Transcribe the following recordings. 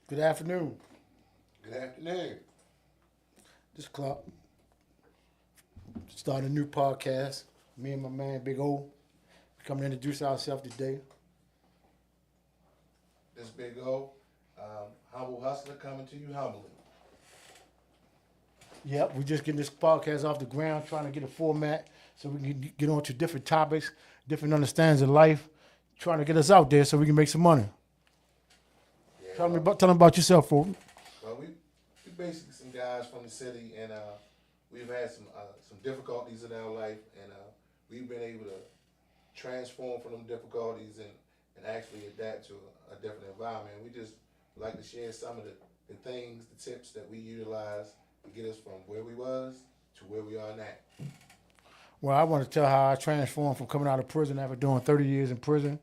Good afternoon. Good afternoon. This Clark. Starting a new podcast. Me and my man Big O. We come to introduce ourselves today. This Big O, humble hustler coming to you humbly. Yep, we just getting this podcast off the ground, trying to get a format so we can get on to different topics, different understandings of life, trying to get us out there so we can make some money. Yeah, Tell them about yourself, folks. well, we basically some guys from the city, and we've had some difficulties in our life, and we've been able to transform from them difficulties and actually adapt to a different environment. We just like to share some of the things, the tips that we utilize to get us from where we was to where we are now. Well, I want to tell how I transformed from coming out of prison after doing 30 years in prison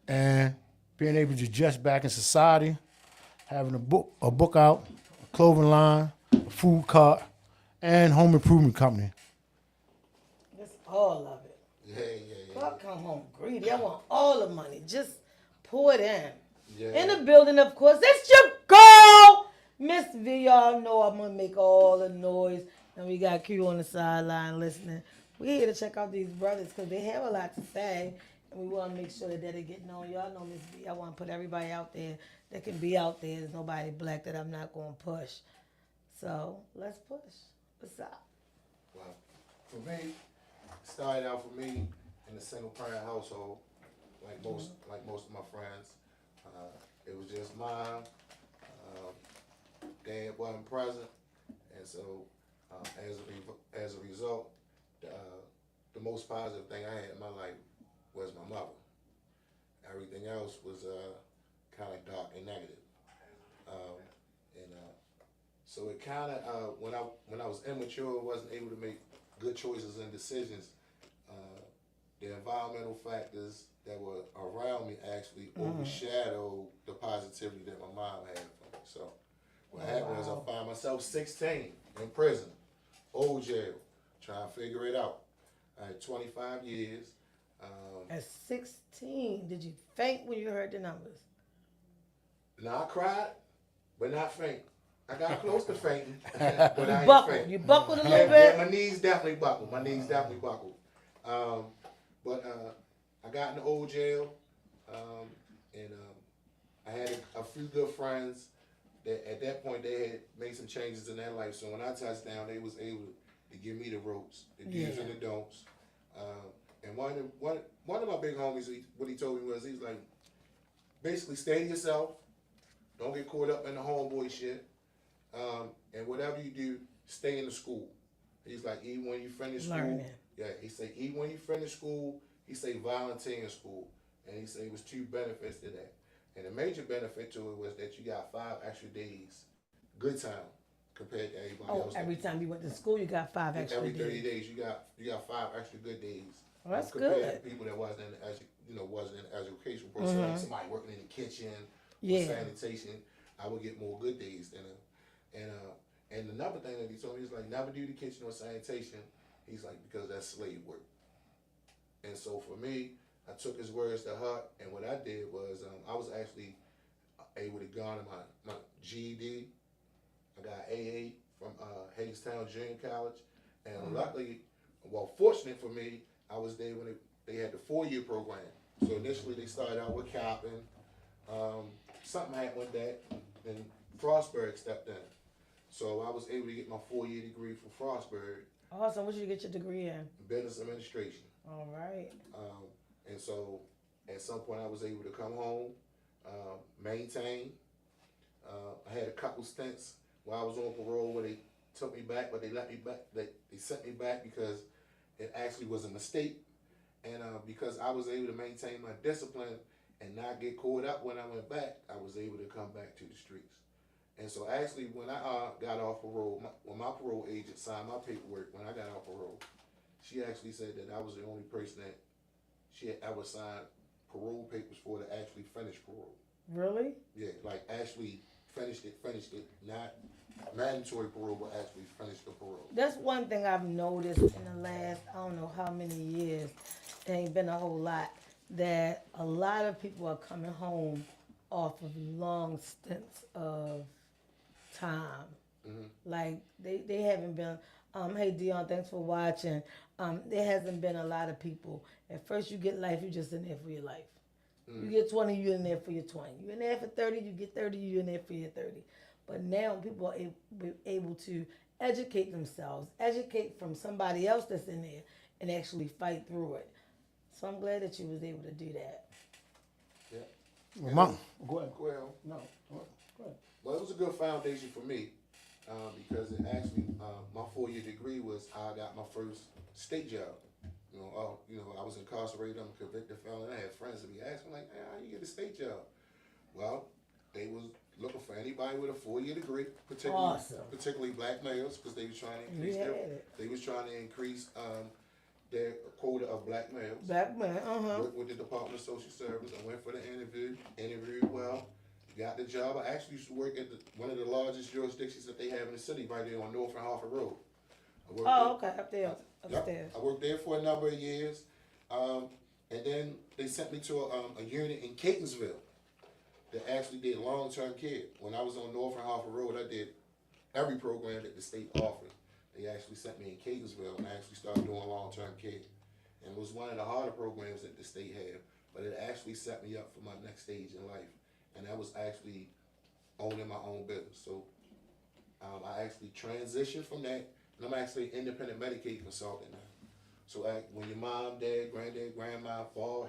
and being able to adjust back in society, having a book out, a clothing line, a food cart, and home improvement company. That's all of it. Yeah. I come home greedy. I want all the money. Just pour it in. Yeah. In the building, of course. It's your girl, Miss V. Y'all know I'm going to make all the noise. And we got Q on the sideline listening. We here to check out these brothers because they have a lot to say. And we want to make sure that they're getting on. Y'all know Miss V. I want to put everybody out there that can be out there. There's nobody black that I'm not going to push. So let's push. What's up? Well, for me, it started out for me in a single parent household, like most of my friends. It was just mom. Dad wasn't present, and so as a result, the most positive thing I had in my life was my mother. Everything else was kind of dark and negative. So it kind of when I was immature, wasn't able to make good choices and decisions. The environmental factors that were around me actually overshadowed the positivity that my mom had for me. So what happened was I found myself 16 in prison, old jail, trying to figure it out. I had 25 years. At 16, did you faint when you heard the numbers? Now I cried, but not faint. I got close to fainting, but I ain't Buckled. faint. You buckled a Yeah, little bit? my knees definitely buckled. But I got in the old jail, and I had a few good friends that at that point they had made some changes in their life. So when I touched down, they was able to give me the ropes, the do's and the don'ts. And one of my big homies, what he told me was, he was like, basically stay to yourself, don't get caught up in the homeboy shit, and whatever you do, stay in the school. He's like, even when you finish school, Learning. yeah, he said, even when you finish school, he say volunteer in school. And he said it was two benefits to that. And the major benefit to it was that you got 5 extra days, good time, compared to everybody Oh, else. every time you went to school, you got 5 extra Every 30 days. days, you got 5 extra good days. Well, that's compared good. to people that wasn't in the education process. Like somebody working in the kitchen, Yeah. or sanitation, I would get more good days than him. And another thing that he told me is like, never do the kitchen or sanitation. He's like, because that's slave work. And so for me, I took his words to heart, and what I did was I was actually able to garner my GED. I got AA from Hadestown Junior College, and luckily, well, fortunate for me, I was there when they had the 4-year program. So initially they started out with Coppin. Something happened with that, and Frostburg stepped in. So I was able to get my 4-year degree from Frostburg, Awesome. What did you get your degree in? business administration. All right. And so at some point I was able to come home, maintain. I had a couple stints while I was on parole where they took me back, but they let me back. They sent me back because it actually was a mistake. And because I was able to maintain my discipline and not get caught up when I went back, I was able to come back to the streets. And so actually when I got off parole, when my parole agent signed my paperwork when I got off parole, she actually said that I was the only person that she had ever signed parole papers for to actually finish parole. Really? Yeah, like actually finished it, not mandatory parole, but actually finished the parole. That's one thing I've noticed in the last, I don't know how many years, it ain't been a whole lot, that a lot of people are coming home off of long stints of time. Like they haven't been. Hey Dion, thanks for watching. There hasn't been a lot of people. At first, you get life, you just in there for your life. You get 20, you in there for your 20. You in there for 30, you get 30, you in there for your 30. But now people are able to educate themselves, educate from somebody else that's in there, and actually fight through it. So I'm glad that you was able to do that. Yeah. Well, Mom, go ahead. Well, No, go ahead. well, it was a good foundation for me because it actually my 4-year degree was how I got my first state job. I was incarcerated. I'm a convicted felon. I had friends that be asking like, "Hey, how you get a state job?" Well, they was looking for anybody with a 4-year degree, particularly black males, because they was trying to increase their quota of black males. Black man, Worked with the Department of Social Service. I went for the interviewed well, got the job. I actually used to work at one of the largest jurisdictions that they have in the city, right there on North and Harford Road. okay, up there, upstairs. I worked there for a number of years, and then they sent me to a unit in Catonsville that actually did long-term care. When I was on North and Harford Road, I did every program that the state offered. They actually sent me in Catonsville, and I actually started doing long-term care. And it was one of the harder programs that the state had, but it actually set me up for my next stage in life. And that was actually owning my own business. So I actually transitioned from that, and I'm actually an independent Medicaid consultant now. So when your mom, dad, granddad, grandma fall,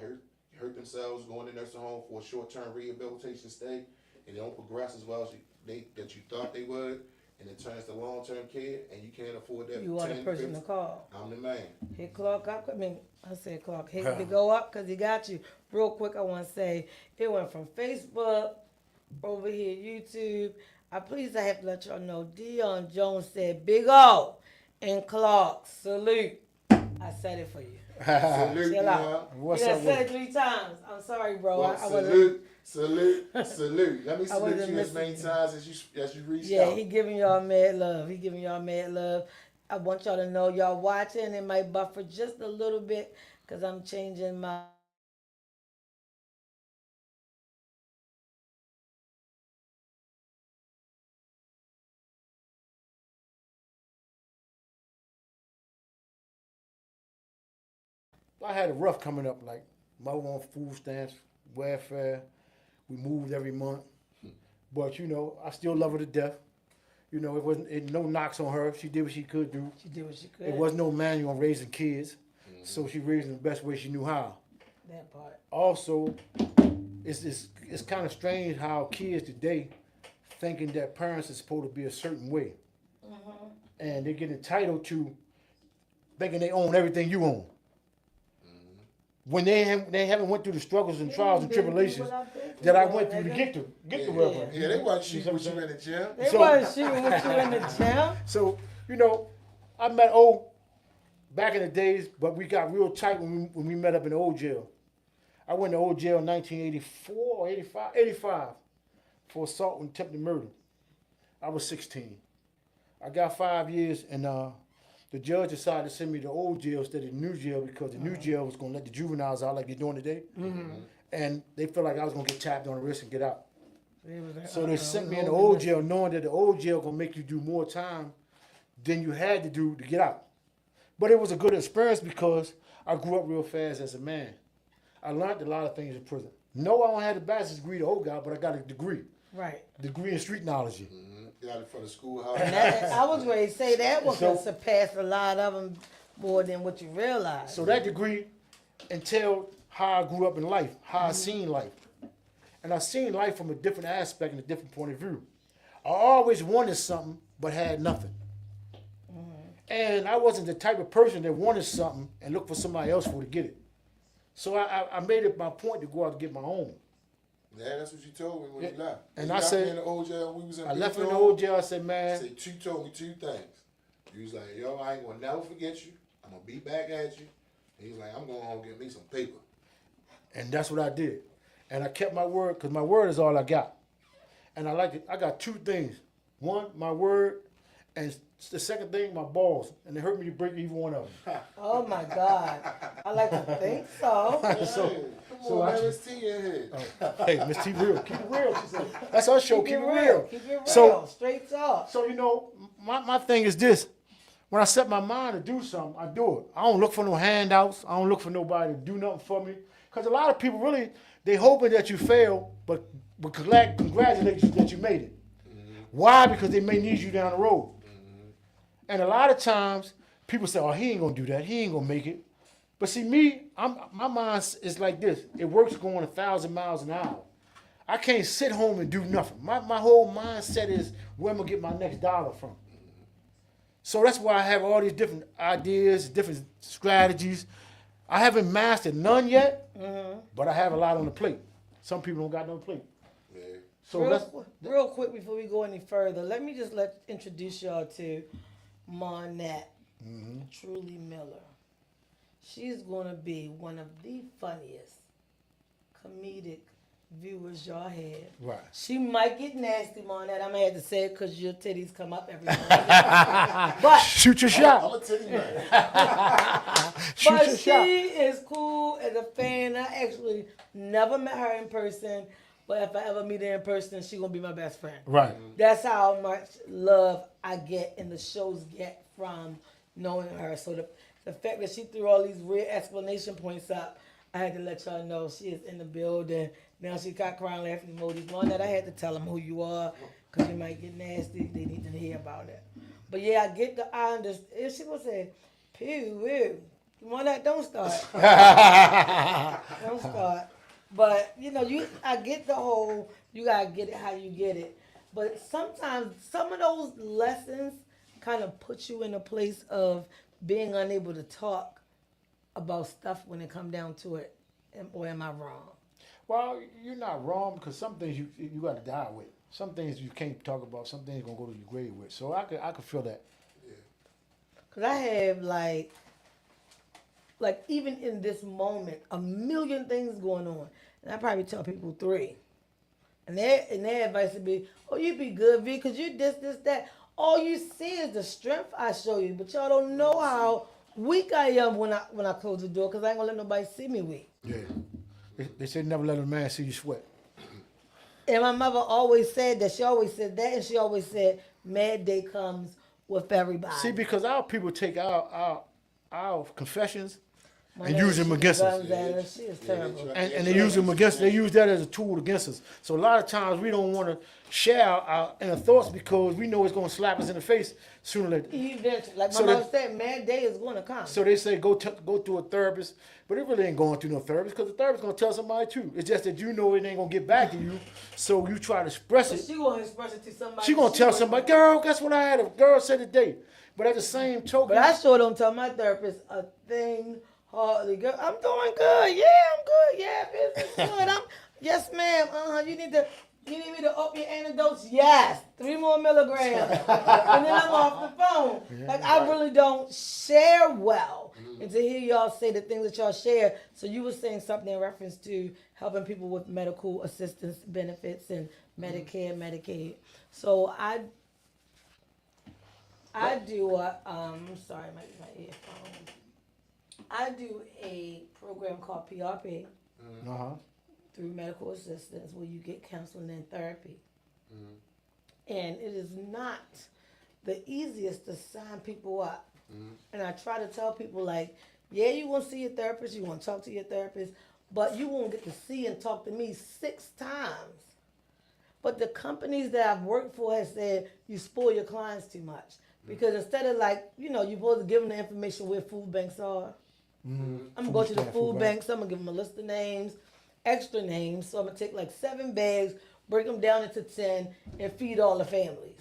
hurt themselves, going to nursing home for a short-term rehabilitation stay, and they don't progress as well as that you thought they would, and it turns to long-term care, and you can't afford that. You are the person to call. I'm the man. Hit Clark up. I said Clark. Hit to go up because he got you. Real quick, I want to say it went from Facebook over here, YouTube. I have to let y'all know. Dion Jones said, "Big O and Clark salute." I said it for you. Salute, Chill out. What's You up done said with it 3 times. I'm sorry, bro. Well, I wasn't. salute. Let me I salute wasn't you as many listening. times as you reached Yeah, out. he giving y'all mad love. I want y'all to know y'all watching. It might buffer just a little bit because I'm changing my. I had it rough coming up, like my own food stamps, welfare. We moved every month, but I still love her to death. No knocks on her. She did what she could do. She did what she could. It was no manual on raising kids, so she raised them the best way she knew how. That part. Also, it's kind of strange how kids today thinking that parents are supposed to be a certain way, and they get entitled to thinking they own everything you own. When they haven't went through the struggles and trials and tribulations that I went through to get to wherever. Yeah, they wasn't shooting with you in the gym. They wasn't shooting with you in the gym. So I met O back in the days, but we got real tight when we met up in the old jail. I went to old jail in 1984 or 85 for assault and attempted murder. I was 16. I got 5 years, and the judge decided to send me to the old jail instead of the new jail because the new jail was going to let the juveniles out like they're doing today. And they felt like I was going to get tapped on the wrist and get out. So they sent me in the old jail knowing that the old jail going to make you do more time than you had to do to get out. But it was a good experience because I grew up real fast as a man. I learned a lot of things in prison. No, I don't have the bachelor's degree, the old guy, but I got a degree. Right. Degree in street knowledge. Got it from the schoolhouse. I was ready to say that one could surpass a lot of them more than what you realize. So that degree entailed how I grew up in life, how I seen life. And I seen life from a different aspect and a different point of view. I always wanted something, but had nothing. And I wasn't the type of person that wanted something and looked for somebody else for to get it. So I made it my point to go out to get my own. Yeah, that's what you told me when you left. And when I you said, in the old jail, we was in I left in the old jail. I said, man. You told me 2 things. You was like, yo, I ain't gonna never forget you. I'm gonna be back at you. And he was like, I'm going home and get me some paper. And that's what I did. And I kept my word because my word is all I got. And I got 2 things. One, my word, and the second thing, my balls. And it hurt me to break either one of them. Oh my God. I like to think so. So Come So on, I- man, Miss T in here. Hey, Miss T, real. Keep it real. She said, that's our show. Keep it real. Keep it real. So- Straight talk. So, my thing is this. When I set my mind to do something, I do it. I don't look for no handouts. I don't look for nobody to do nothing for me. Because a lot of people really, they hoping that you fail, but congratulate you that you made it. Why? Because they may need you down the road. And a lot of times, people say, oh, he ain't going to do that. He ain't going to make it. But see, me, my mind is like this. It works going 1,000 miles an hour. I can't sit home and do nothing. My whole mindset is where I'm going to get my next dollar from. So that's why I have all these different ideas, different strategies. I haven't mastered none yet, but I have a lot on the plate. Some people don't got no plate. Yeah. So Real quick before we go any further, let me just introduce y'all to Monette Truly Miller. She's going to be one of the funniest comedic viewers y'all have. Right. She might get nasty, Monette. I'm going to have to say it because your titties come up every morning. But shoot your I'm shot. a titty man. Shoot But your she shot. is cool as a fan. I actually never met her in person, but if I ever meet her in person, she's gonna be my best friend. Right. That's how much love I get and the shows get from knowing her. So the fact that she threw all these weird explanation points up, I had to let y'all know she is in the building. Now she got crying, laughing emojis. One that I had to tell them who you are, because you might get nasty. They need to hear about it. But yeah, I understand. If she gonna say, pew, woo. One that don't start. Don't start. But I get the whole you gotta get it how you get it. But sometimes some of those lessons kind of put you in a place of being unable to talk about stuff when it come down to it. Or am I wrong? Well, you're not wrong because some things you got to die with. Some things you can't talk about. Some things gonna go to your grave with. So I could feel that. Cause I have like even in this moment, a million things going on, and I probably tell people 3, and their advice would be, "Oh, you be good, V, cause you this, that." All you see is the strength I show you, but y'all don't know how weak I am when I close the door, cause I ain't gonna let nobody see me weak. Yeah. They say never let a man see you sweat. And my mother always said that. She always said that, and she always said, "Mad day comes with everybody." See, because our people take our confessions My and name use them is against us. Guns at her. She is terrible. And they use them against. They use that as a tool against us. So a lot of times we don't want to share our inner thoughts because we know it's going to slap us in the face sooner or later. Eventually, like my So mother that- said, mad day is going to come. So they say go through a therapist, but it really ain't going through no therapist because the therapist gonna tell somebody too. It's just that it ain't gonna get back to you, so you try to express But it. she gonna express it to somebody. She gonna tell works somebody, with. girl, guess what I had a girl say today. But at the same token, But I sure don't tell my therapist a thing hardly. Girl, I'm doing good. Yeah, I'm good. Yeah, business good. Yes, ma'am. You need me to up your antidotes? Yes. 3 more milligrams. And then I'm off the phone. Like, I really don't share well. And to hear y'all say the things that y'all share. So you were saying something in reference to helping people with medical assistance benefits and Medicare, Medicaid. So I do I'm sorry, my earphone. I do a program called PRP through medical assistance where you get counseling and therapy. And it is not the easiest to sign people up. And I try to tell people like, yeah, you want to see your therapist, you want to talk to your therapist, but you won't get to see and talk to me 6 times. But the companies that I've worked for have said you spoil your clients too much. Because instead of you're supposed to give them the information where food banks are. I'm going to go to the food banks. I'm going to give them a list of names, extra names. So I'm going to take 7 bags, break them down into 10, and feed all the families.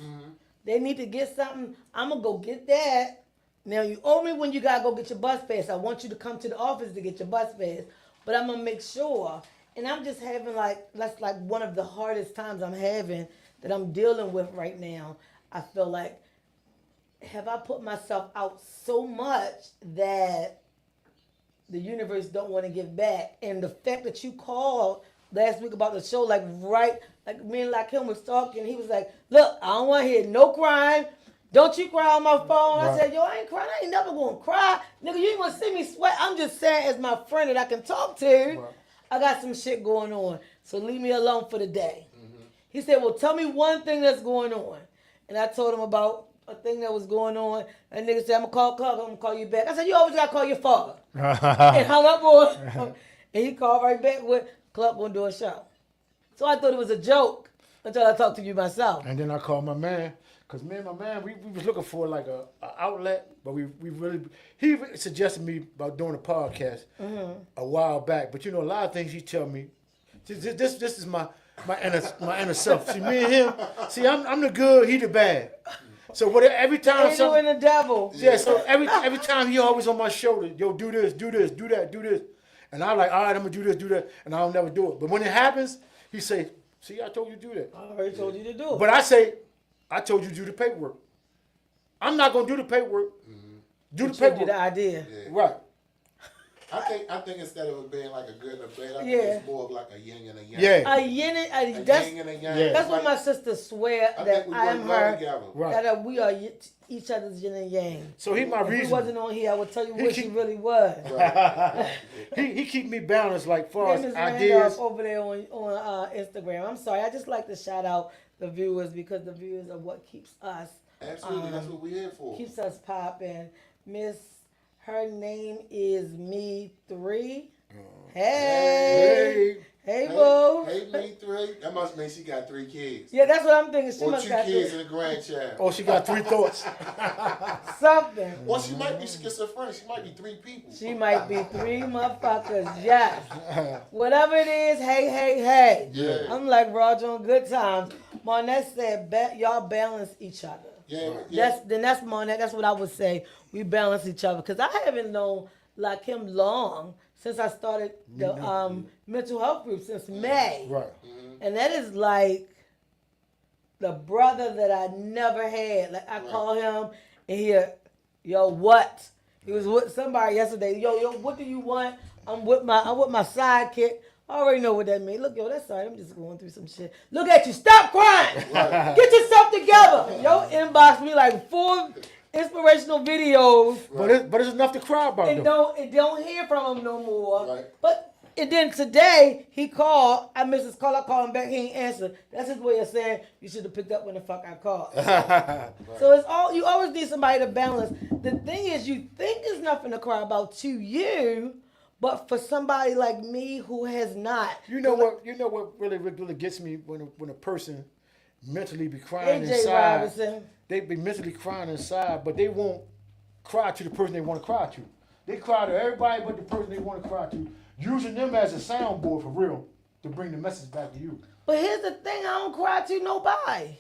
They need to get something. I'm going to go get that. Now, you owe me when you got to go get your bus pass. I want you to come to the office to get your bus pass. But I'm going to make sure. And I'm just having that's one of the hardest times I'm having that I'm dealing with right now. I feel like, have I put myself out so much that the universe don't want to give back? And the fact that you called last week about the show, me and him was talking, he was like, look, I don't want to hear no crying. Don't you cry on my phone. Right. I said, yo, I ain't crying. I ain't never going to cry. Nigga, you ain't going to see me sweat. I'm just saying as my friend that I can talk to. Right. I got some shit going on, so leave me alone for the day. He said, well, tell me one thing that's going on. And I told him about a thing that was going on. And nigga said, I'm going to call Club, I'm going to call you back. I said, you always got to call your father. And hung up on him. And he called right back with, Club going to do a show. So I thought it was a joke until I talked to you myself. And then I called my man, because me and my man, we was looking for like a outlet, but we really, he suggested me about doing a podcast a while back. But you know, a lot of things he tell me, this is my inner self. See, me and him, see, I'm the good, he the bad. So every time Angel and the devil. yeah, so every time he always on my shoulder, yo, do this, do this, do that, do this. And I'm like, all right, I'm gonna do this, do that, and I'll never do it. But when it happens, he say, see, I told you to do that. I already told you to do it. But I say, I told you to do the paperwork. I'm not gonna do the paperwork. Do the do paperwork. the idea. Yeah. Right. I think instead of it being like a good and a bad, I think Yeah. it's more of like a yin and a yang. Yeah. A yin and A that's yin and a yang. Yeah. that's what Like, my sister swear I that think we I work am well her. together. Right. That we are each other's yin and yang. So he my If we reason. wasn't on here, I would tell you He what she keep- really was. Right. He keep me balanced like far Name as is ideas. Randolph over there on Instagram. I'm sorry, I just like to shout out the viewers because the viewers are what keeps us Absolutely, that's what we're here for. keeps us popping. Miss, her name is Me3. Hey, hey, boo. Hey, me three. That must mean she got 3 kids. Yeah, that's what I'm thinking. She Or must 2 got kids and a grandchild. Oh, she got 3 thoughts. something. Or she might be schizophrenic. She might be 3 people. She might be 3 motherfuckers. Yes. Whatever it is, hey. Yeah. I'm like Roger on Good Times. Monette said, y'all balance each other. Yeah. That's Monette. That's what I would say. We balance each other because I haven't known like him long since I started the mental health group since May. Right. And that is like the brother that I never had. Like I call him and yo, what? He was with somebody yesterday. Yo, what do you want? I'm with my sidekick. I already know what that means. Look, yo, that's all right. I'm just going through some shit. Look at you. Stop crying. Right. Get yourself together. Yo, inbox me like 4 inspirational videos. But it's enough to cry about. And though. don't hear from him no more. Right. But and then today he called. I missed his call. I called him back. He ain't answer. That's his way of saying you should have picked up when the fuck I called. So it's all you always need somebody to balance. The thing is, you think there's nothing to cry about to you, but for somebody like me who has not, You know what really gets me when a person mentally be crying AJ inside. Robinson. They be mentally crying inside, but they won't cry to the person they want to cry to. They cry to everybody but the person they want to cry to, using them as a soundboard for real to bring the message back to you. But here's the thing: I don't cry to nobody.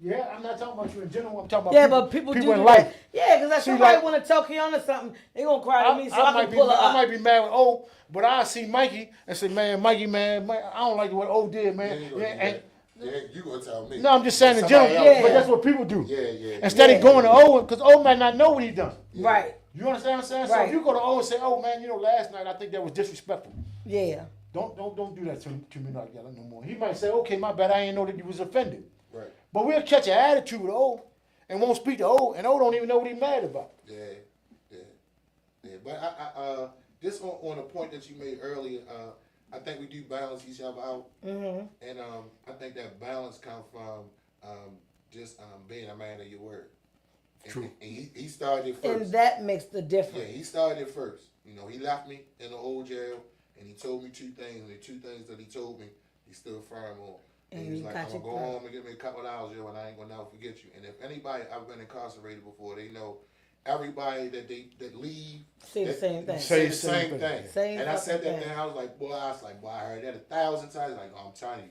Yeah, I'm not talking about you in general. I'm talking about Yeah, but people do in that. life. Yeah, because if See, somebody like- want to tell Kiana something, they gonna cry to me so I might can be, pull her I up. might be mad with O, but I see Mikey and say, Mikey, man, I don't like what O did, man. You gonna do And- that. Yeah, you gonna tell me. no, I'm just saying in Somebody general, else. Yeah. but that's what people do. Yeah. Instead Yeah. of going to O, because O might not know what he done. Right. You understand what I'm saying? So Right. if you go to O and say, oh man, last night I think that was disrespectful. Yeah. Don't do that to me like that no more. He might say, okay, my bad, I didn't know that you was offended. Right. But we'll catch an attitude with O and won't speak to O, and O don't even know what he's mad about. Yeah. But I just on a point that you made earlier, I think we do balance each other out, and I think that balance comes from just being a man of your word. True. And he started it first. And that makes the Yeah, difference. he started it first. He left me in the old jail, and he told me 2 things. And the 2 things that he told me, he stood firm on. And he was you like, got I'm your going to go point. home and give me a couple of hours, yo, and I ain't going to never forget you. And if anybody, I've been incarcerated before, they know everybody that leave. Say the that- same thing. Say the Same same thing. thing. Same And I said fucking that thing. thing, I was like, I heard that 1,000 times. Like, I'm telling you,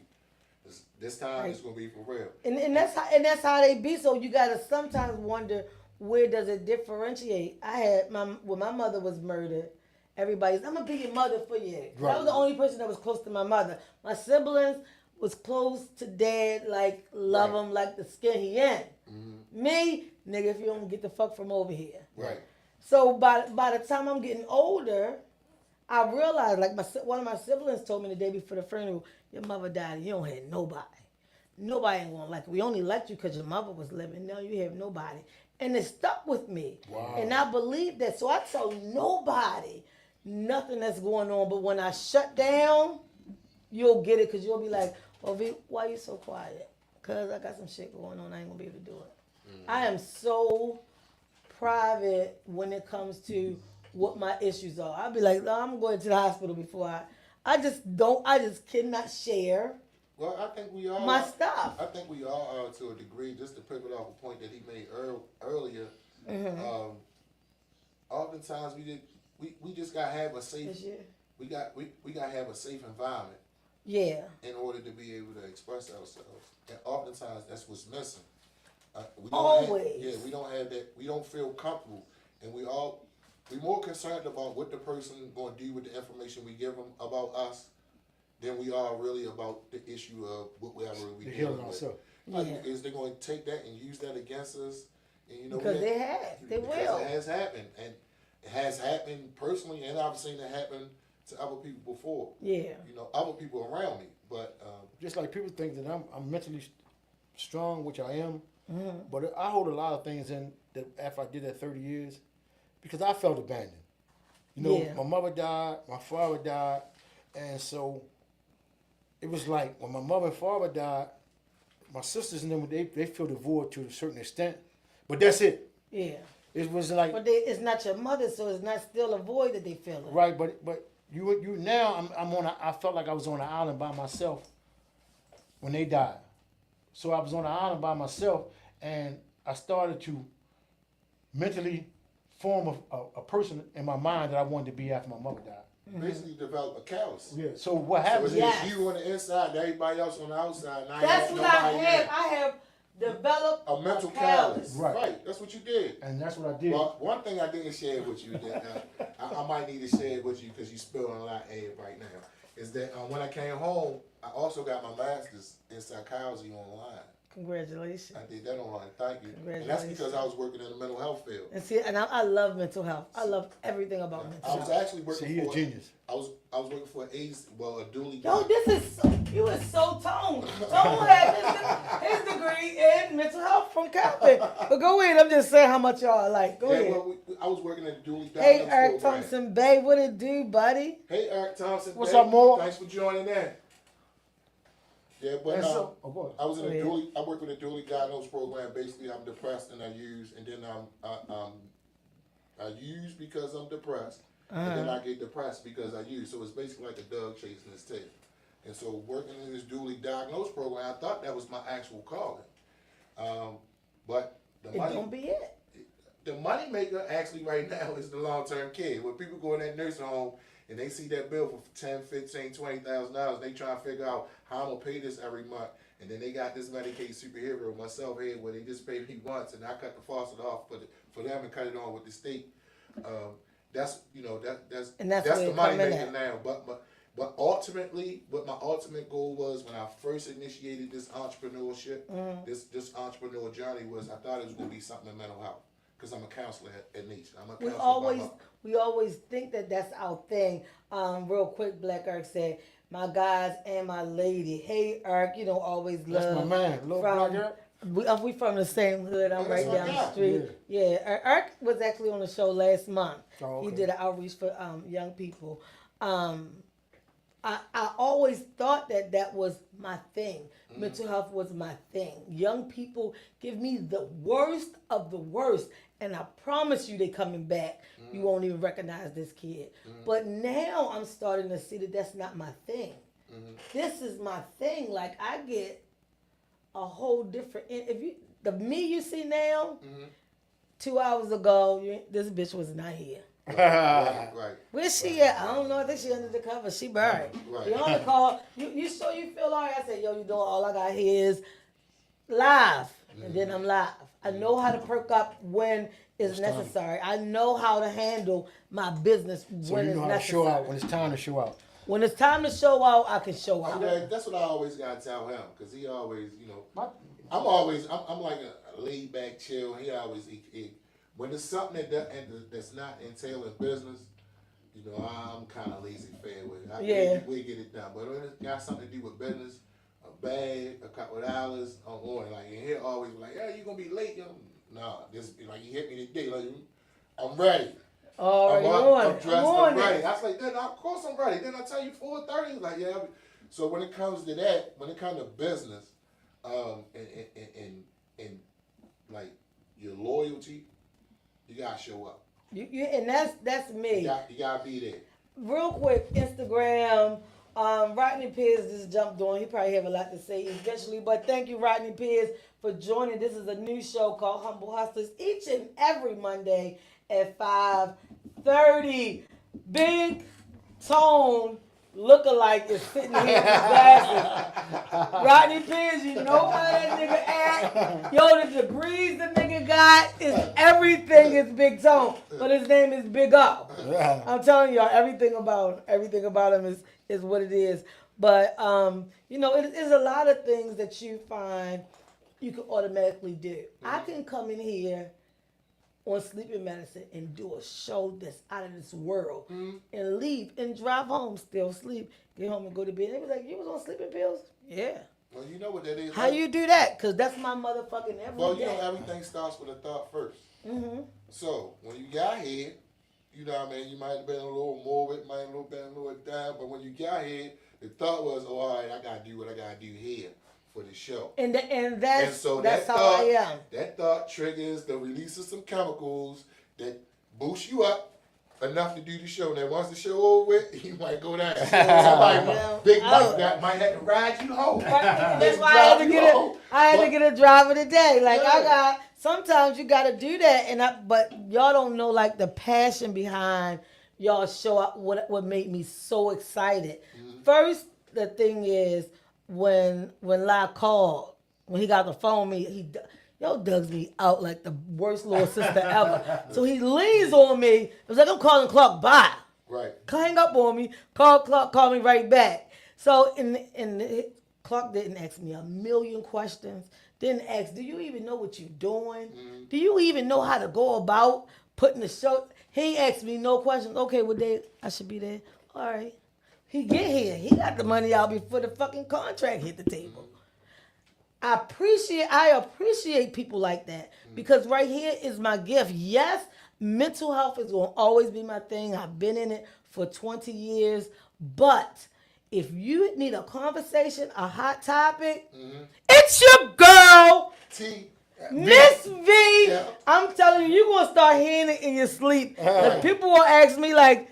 this time Right. it's going to be for real. And that's how they be. So you gotta sometimes wonder where does it differentiate. I had when my mother was murdered, everybody's I'm gonna be your mother for you. Right. I was the only person that was close to my mother. My siblings was close to dad, like love Right. him like the skin he in. Me, nigga, if you don't get the fuck from over here. Right. So by the time I'm getting older, I realized, like one of my siblings told me the day before the funeral, your mother died. You don't have nobody. Nobody ain't gonna like you. We only liked you because your mother was living. Now you have nobody, and it stuck with me. Wow. And I believe that. So I tell nobody, nothing that's going on. But when I shut down, you'll get it because you'll be like, "Well, V, why you so quiet?" Because I got some shit going on. I ain't gonna be able to do it. I am so private when it comes to what my issues are. I'll be like, "No, I'm going to the hospital before I just don't. I just cannot share Well, I think we all my stuff." I think we all are to a degree. Just to pivot off a point that he made earlier. Oftentimes we just gotta have a safe. This year. We gotta have a safe environment Yeah. in order to be able to express ourselves. And oftentimes that's what's missing. We Always. We don't have that. We don't feel comfortable, and we're more concerned about what the person going to do with the information we give them about us than we are really about the issue of whatever we The dealing healing with. ourselves. Like, Yeah. is they going to take that and use that against us? And, you know, Because they have. They because will. it has happened, and it has happened personally, and I've seen it happen to other people before. Yeah. You know, other people around me, but Just like people think that I'm mentally strong, which I am, but I hold a lot of things in that after I did that 30 years, because I felt abandoned. You know, Yeah. my mother died, my father died, and so it was like when my mother and father died, my sisters and them they feel the void to a certain extent, but that's it. Yeah. It was like But it's not your mother, so it's not still a void that they feel. right, but you now I'm on. I felt like I was on an island by myself when they died. So I was on an island by myself, and I started to mentally form a person in my mind that I wanted to be after my mother died. basically develop a callus. Yeah. So what So happens it's is just you on the inside, and everybody else on the outside. And I That's ain't what I nobody have. there. I have developed A mental callus. callus. Right. That's what you did. and that's what I did. Well, one thing I didn't share with you that I might need to share it with you because you're spilling a lot of air right now is that when I came home, I also got my master's in psychology online. Congratulations. I did that online. Thank you. And that's Congratulations. because I was working in the mental health field. And see, and I love mental health. I love everything about mental I was health. actually See, working he a for genius. I was working for an agency, well, a dually. Yo, this is so, you is so Tone. Tone had his degree in mental health from Calvin. But go ahead, I'm just saying how much y'all like. Go Yeah, ahead. well, I was working at the dually. Hey, diagnosed Eric program. Thompson Bay, what it do, buddy? Hey, Eric Thompson. What's babe. up, Mo? Thanks for joining in. Yeah, but And so, oh, go ahead. I was in a Go ahead. dually. I work with a dually diagnosed program. Basically, I'm depressed and I use, and then I use because I'm depressed, and then I get depressed because I use. So it's basically like a dog chasing his tail. And so working in this dually diagnosed program, I thought that was my actual calling. But the It money, don't be it. the money maker actually right now is the long-term care. When people go in that nursing home and they see that bill for $10,000, $15,000, $20,000, they try to figure out how I'm gonna pay this every month. And then they got this Medicaid superhero, myself here, where they just pay me once, and I cut the faucet off for them and cut it on with the state. That's And that's that's where the it money come in maker at. now. But ultimately, what my ultimate goal was when I first initiated this entrepreneurship, this entrepreneurial journey was I thought it was gonna be something in mental health because I'm a counselor at nature. I'm a We counselor. we always think that that's our thing. Real quick, Black Eric said, "My guys and my lady." Hey, Eric, you know always love. That's my man. Little from- Black Eric. We from the same hood. I'm Oh, right that's my down the guy. street. Yeah, Eric was actually on the show last month. Oh, He okay. did an outreach for young people. I always thought that was my thing. Mental health was my thing. Young people give me the worst of the worst, and I promise you, they coming back. You won't even recognize this kid. But now I'm starting to see that that's not my thing. This is my thing. Like I get a whole different. If you the me you see now, 2 hours ago, this bitch was not here. Right. Where's she at? I don't know. I think she under the cover. She buried. Right. You on the call. You sure you feel all right? I said, yo, you doing all I got here is live. And then I'm live. I know how to perk up when it's necessary. I know how to handle my business So when you it's know how to necessary. show out when it's time to show out. When it's time to show out, I can show out. That's what I always gotta tell him because he always, My- I'm like a laid back chill. He always when it's something that's not entailing business, I'm kind of lazy fair with it. Yeah. We get it done, but when it's got something to do with business, a bag, a couple of dollars, I'm on. Like and he always be like, yeah, you gonna be late, Nah, this like he hit me today. Like I'm ready. Already on. I'm dressed, on I'm ready. it. I was like, then of course I'm ready. Then I tell you 4:30. He's like, yeah. So when it comes to that, when it comes to business, and like your loyalty, you gotta show up. And that's me. You gotta be there. Real quick, Instagram. Rodney Pierce just jumped on. He probably have a lot to say eventually, but thank you, Rodney Pierce, for joining. This is a new show called Humble Hustlers each and every Monday at 5:30. Big Tone lookalike is sitting here with glasses. Rodney Pierce, you know how that nigga act. Yo, the degrees the nigga got is everything is Big Tone, but his name is Big O. I'm telling y'all, everything about him is what it is. But it is a lot of things that you find you can automatically do. I can come in here on sleeping medicine and do a show that's out of this world and leave and drive home, still sleep, get home and go to bed. They was like, you was on sleeping pills? Yeah. Well, you know what that is. How you do that? Because that's my motherfucking every Well, day. everything starts with a thought first. Mm-hmm. So when you got here, you know what I mean, you might have been a little morbid, might have been a little down, but when you got here, the thought was, oh, all right, I got to do what I got to do here for the show. And that's so that's that how thought, I am. That thought triggers the release of some chemicals that boost you up enough to do the show. Now, once the show over with, you might go down. Somebody big buck that might have to ride you home. That's why I had to get a driver today. Like sometimes you got to do that, but y'all don't know like the passion behind y'all show up. What made me so excited. Mm-hmm. First, the thing is when Lai called, when he got the phone with me, Doug's me out like the worst little sister ever. So he leans on me. It was like, I'm calling Clark, bye. Right. Hang up on me. Clark called me right back. So Clark didn't ask me a million questions. Didn't ask, do you even know what you're doing? Mm-hmm. Do you even know how to go about putting the show? He asked me no questions. Okay, what day I should be there? All right. He get here. He got the money out before the fucking contract hit the table. I appreciate people like that because right here is my gift. Yes, mental health is going to always be my thing. I've been in it for 20 years. But if you need a conversation, a hot topic, it's your girl, Miss V. Yeah. I'm telling you, you're going to start hearing it in your sleep. People will ask me like,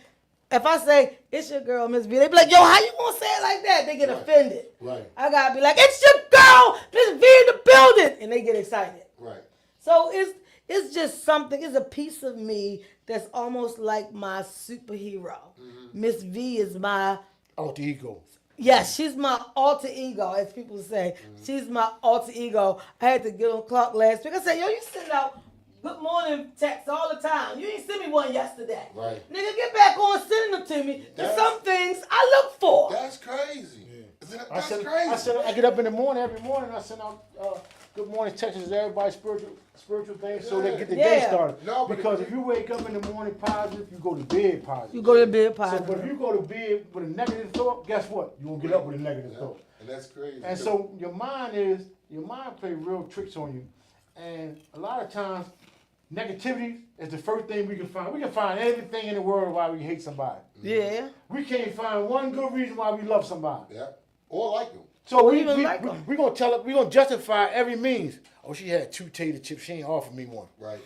if I say, it's your girl, Miss V, they be like, yo, how you gonna say it like that? They get offended. Right. I gotta be like, it's your girl, Miss V in the building. And they get excited. Right. So it's just something, it's a piece of me that's almost like my superhero. Miss V is my alter ego. Yes, she's my alter ego, as people say. She's my alter ego. I had to get on Clark last week. I said, yo, you send out good morning texts all the time. You ain't sent me one yesterday. Right. Nigga, get back on sending them to me. There's some things I look for. That's crazy. Yeah. That's crazy. I get up in the morning, every morning, I send out good morning texts to everybody, spiritual things, so they get the day started. No, because if you wake up in the morning positive, you go to bed positive. You go to bed positive. So, but if you go to bed with a negative thought, guess what? You won't get up with a negative thought. And that's crazy. And so your mind play real tricks on you. And a lot of times, negativity is the first thing we can find. We can find everything in the world why we hate somebody. Yeah. We can't find one good reason why we love somebody. Yeah. Or like them. So we're gonna justify every means. Oh, she had 2 tater chips. She ain't offered me one. Right.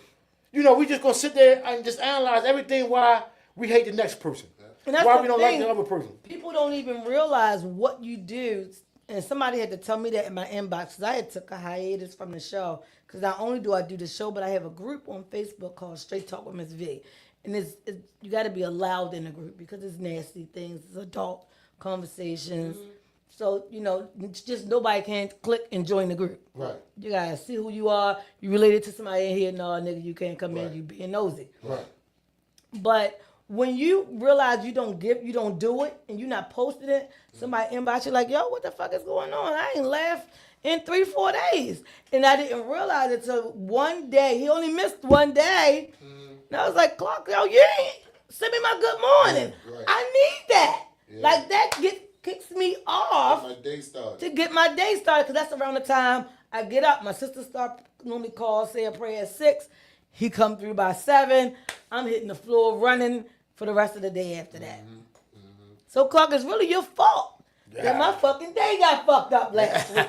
We just gonna sit there and just analyze everything why we hate the next person. Yeah. And that's why we don't like the other person. People don't even realize what you do. And somebody had to tell me that in my inbox because I had took a hiatus from the show. Because not only do I do the show, but I have a group on Facebook called Straight Talk with Miss V. And you got to be allowed in the group because it's nasty things. It's adult conversations. So, it's just nobody can click and join the group. Right. You got to see who you are. You related to somebody in here. No, nigga, you can't come in. You being nosy. Right. But when you realize you don't do it, and you're not posting it, somebody inbox you like, yo, what the fuck is going on? I ain't laughed in 3-4 days. And I didn't realize it till one day. He only missed one day. And I was like, Clark, yo, you ain't send me my good morning. Right. I need that. Yeah. Like that kicks me off to get my day started. Because that's around the time I get up. My sister normally calls, say a prayer at 6. He come through by 7. I'm hitting the floor running for the rest of the day after that. So Clark, it's really your fault that my fucking day got fucked up last week.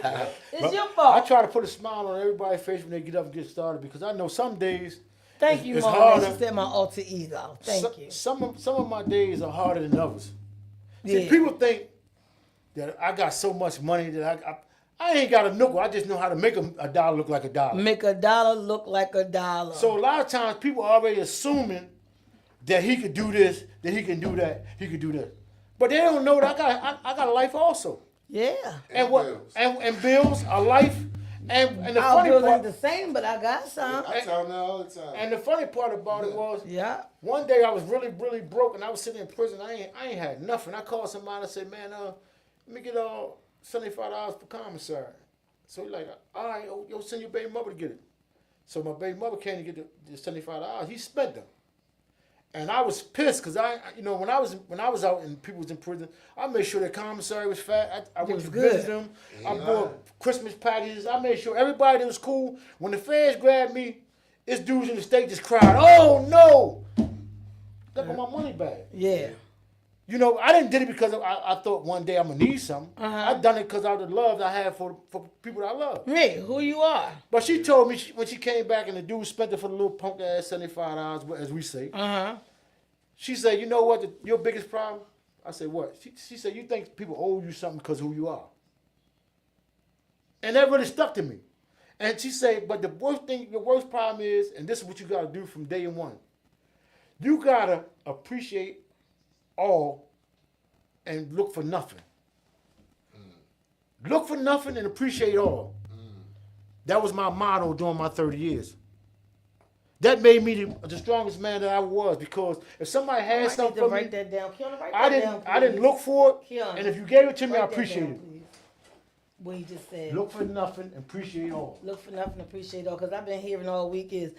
It's your fault. I try to put a smile on everybody's face when they get up and get started because I know some days. Thank you, it's Mom. harder. She said my alter ego. Thank you. Some of my days are harder than others. See, Yeah. people think that I got so much money that I ain't got a nickel. I just know how to make a dollar look like a dollar. Make a dollar look like a dollar. So a lot of times people are already assuming that he could do this, that he can do that, he could do this. But they don't know that I got a life also. yeah. And what and bills, a life, and the Our funny bills ain't part. the same, but I got some. I tell them that all the time. And the funny part about it was, Yeah. one day I was really, really broke, and I was sitting in prison. I ain't had nothing. I called somebody and said, "Man, let me get $75 for commissary." So he like, "All right, yo, send your baby mother to get it." So my baby mother came to get the $75. He spent them, and I was pissed because when I was out and people was in prison, I made sure the commissary was fat. I went was to good. visit them. I bought Christmas packages. I made sure everybody that was cool. When the feds grabbed me, this dudes in the state just cried, "Oh no!" Look at my money back. Yeah. You know, I didn't did it because I thought one day I'm gonna need something. Uh-huh. I done it because of the love I have for people that I love. Me, who you are? But she told me when she came back and the dude spent it for the little punk ass $75, as we say. Uh-huh. She said, "You know what? Your biggest problem?" I said, "What?" She said, "You think people owe you something because of who you are." And that really stuck to me. And she said, "But the worst problem is, and this is what you got to do from day one. You gotta appreciate all and look for nothing. Look for nothing and appreciate all." That was my motto during my 30 years. That made me the strongest man that I was because if somebody I had need something to for me, write that down. Kiana, write I that down, didn't please. look for it. Kiana, And if you gave it to me, I write that appreciate down, it. please. What he just said. Look for nothing and appreciate all. Look for nothing, appreciate all. Because I've been hearing all week is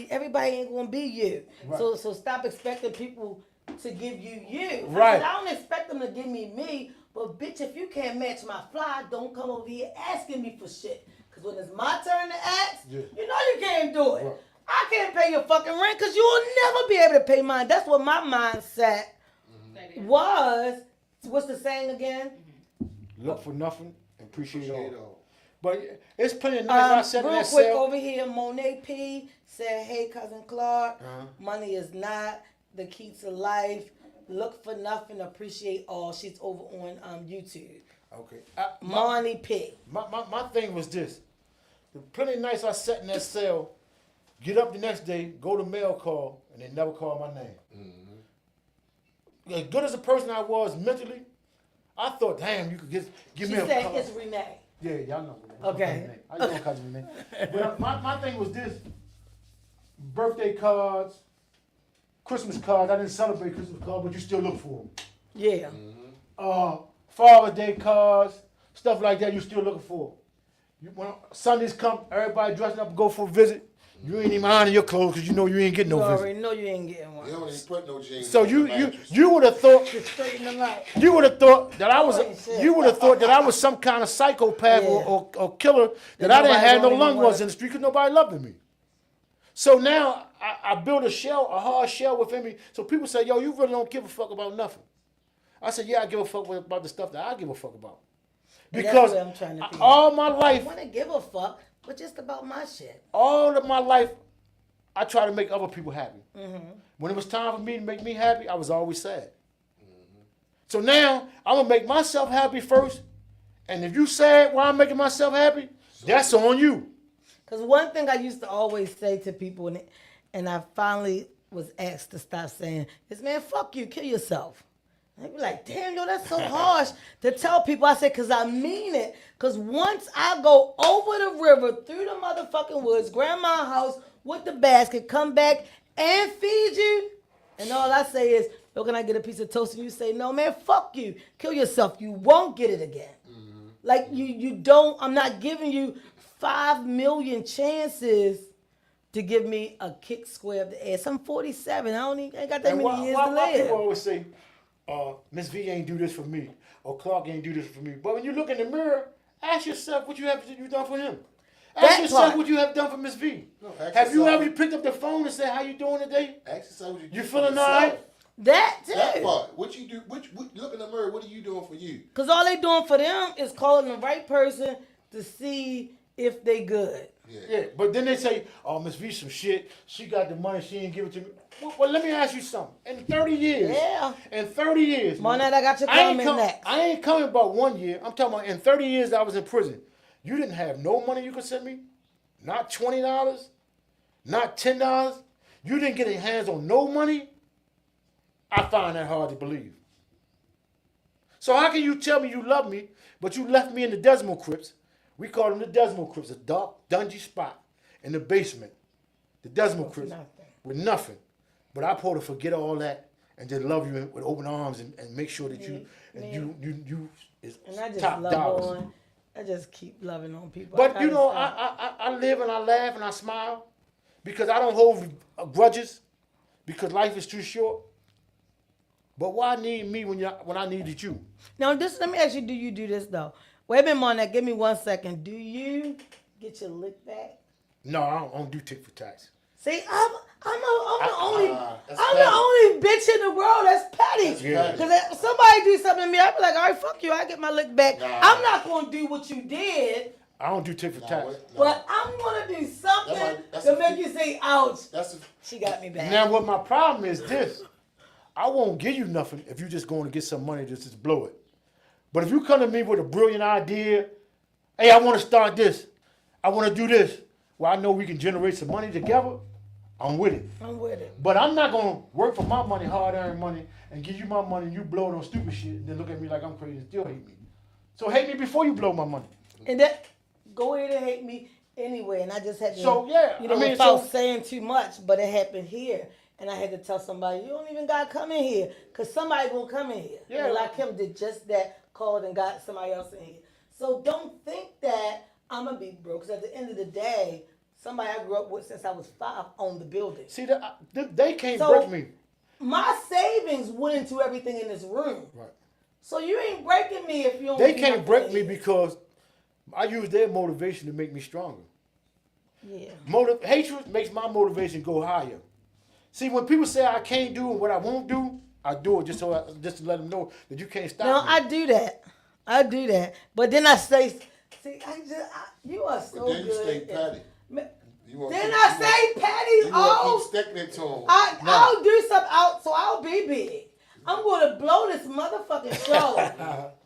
everybody ain't gonna be you. Right. So stop expecting people to give you. Right. I don't expect them to give me. But bitch, if you can't match my fly, don't come over here asking me for shit. Because when it's my turn to ask, Yeah. you know you can't do it. Right. I can't pay your fucking rent because you'll never be able to pay mine. That's what my mindset was. What's the saying again? Look for nothing and appreciate all. Appreciate all. But it's plenty of nights I sat in Real that quick cell. over here, Monet P said, "Hey, cousin Clark, Uh-huh. money is not the key to life. Look for nothing, appreciate all." She's over on YouTube. Okay. Money P. My thing was this. The plenty of nights I sat in that cell, get up the next day, go to mail call, and they never call my name. As good as a person I was mentally, I thought, damn, you could give She me a said call. it's Renee. Yeah, y'all know. Okay. I know cousin Renee. But my thing was this: birthday cards, Christmas cards. I didn't celebrate Christmas cards, but you still look for them. Yeah. Father's Day cards, stuff like that. You still looking for. When Sundays come, everybody dressing up and go for a visit. You ain't even ironing your clothes because you know you ain't getting You no visit. already know you ain't getting one. You don't even put no jeans So on the you mattress. would have thought Just straighten them out. you would have thought that I was Holy shit. you would have thought that I was some kind of psychopath Yeah. or killer that I didn't nobody have no don't even lung wanna- ones in the street because nobody loved me. So now I built a hard shell within me. So people say, "Yo, you really don't give a fuck about nothing." I said, "Yeah, I give a fuck about the stuff that I give a fuck about." And that's Because where I'm trying to be. all my I life, want to give a fuck, but just about my shit. all of my life, I try to make other people happy. Mm-hmm. When it was time for me to make me happy, I was always sad. So now I'm gonna make myself happy first, and if you sad while I'm making myself happy, that's on you. Because one thing I used to always say to people, and I finally was asked to stop saying, is, "Man, fuck you, kill yourself." And they be like, "Damn, yo, that's so harsh to tell people." I said, because I mean it. Because once I go over the river, through the motherfucking woods, grandma's house with the basket, come back and feed you, and all I say is, "Yo, can I get a piece of toast?" And you say, "No, man, fuck you, kill yourself. You won't get it again." Like you don't. I'm not giving you 5 million chances to give me a kick square of the ass. I'm 47. I ain't got that And many years why to live. people always say, Miss V ain't do this for me, or Clark ain't do this for me. But when you look in the mirror, ask yourself what you done for him. Ask yourself part. what you have done for Miss V. No, ask Have you yourself- ever picked up the phone and said, how you doing today? Ask yourself what you do. You for feeling yourself. all right? That too. That part. What you do? Look in the mirror. What are you doing for you? Because all they doing for them is calling the right person to see if they good. Yeah, but then they say, oh, Miss V some shit. She got the money. She ain't give it to me. Well, let me ask you something. In 30 years. Yeah. In 30 years. Monette, I got your I ain't comment next. I ain't coming about 1 year. I'm talking about in 30 years that I was in prison. You didn't have no money you could send me? Not $20? Not $10? You didn't get your hands on no money? I find that hard to believe. So how can you tell me you love me, but you left me in the Decimal Crypts? We call them the Decimal Crypts, a dark, dungy spot in the basement. The Decimal Crypts nothing. with nothing. But I'm supposed to forget all that and just love you with open arms and make sure that you is And I just top love dollars. on. I just keep loving on people. But you gotta know, stop. I live and I laugh and I smile because I don't hold grudges because life is too short. But why need me when I needed you? Now, let me ask you, do you do this, though? Wait a minute, Monette, give me 1 second. Do you get your lick back? No, I don't do tick for tax. See, I'm the only that's I'm petty. the only bitch in the world that's petty. petty. Because if somebody do something to me, I'd be like, all right, fuck you, I get my lick back. Nah. I'm not gonna do what you did, I don't do tick for tax. but I'm gonna do something That's to a- make you say, ouch, That's a, she got me back. Now, what my problem is this. I won't give you nothing if you just going to get some money to just blow it. But if you come to me with a brilliant idea, hey, I want to start this. I want to do this. Well, I know we can generate some money together. I'm with it. I'm with it. But I'm not going to work for my money, hard-earned money, and give you my money and you blow it on stupid shit and then look at me like I'm crazy and still hate me. So hate me before you blow my money. And that, go ahead and hate me anyway. And I just had to, So, yeah, you know, I mean, without so- saying too much, but it happened here. And I had to tell somebody, you don't even got to come in here, because somebody going to come in here. Yeah. And like him did just that, called and got somebody else in here. So don't think that I'm going to be broke, because at the end of the day, somebody I grew up with since I was 5 owned the building. See, they can't So- break me. My savings went into everything in this room. Right. So you ain't breaking me if you don't They do can't nothing break in me here. because I use their motivation to make me stronger. Yeah. Hatred makes my motivation go higher. See, when people say I can't do and what I won't do, I do it just to let them know that you can't stop No, me. I do that. I do that. But then I say, see, you are so but then you good. stay at- petty. Ma- You want Then keep- I you say want- petty. You want to Oh, keep sticking it to them. I'll do something out, so I'll be big. I'm going to blow this motherfucking show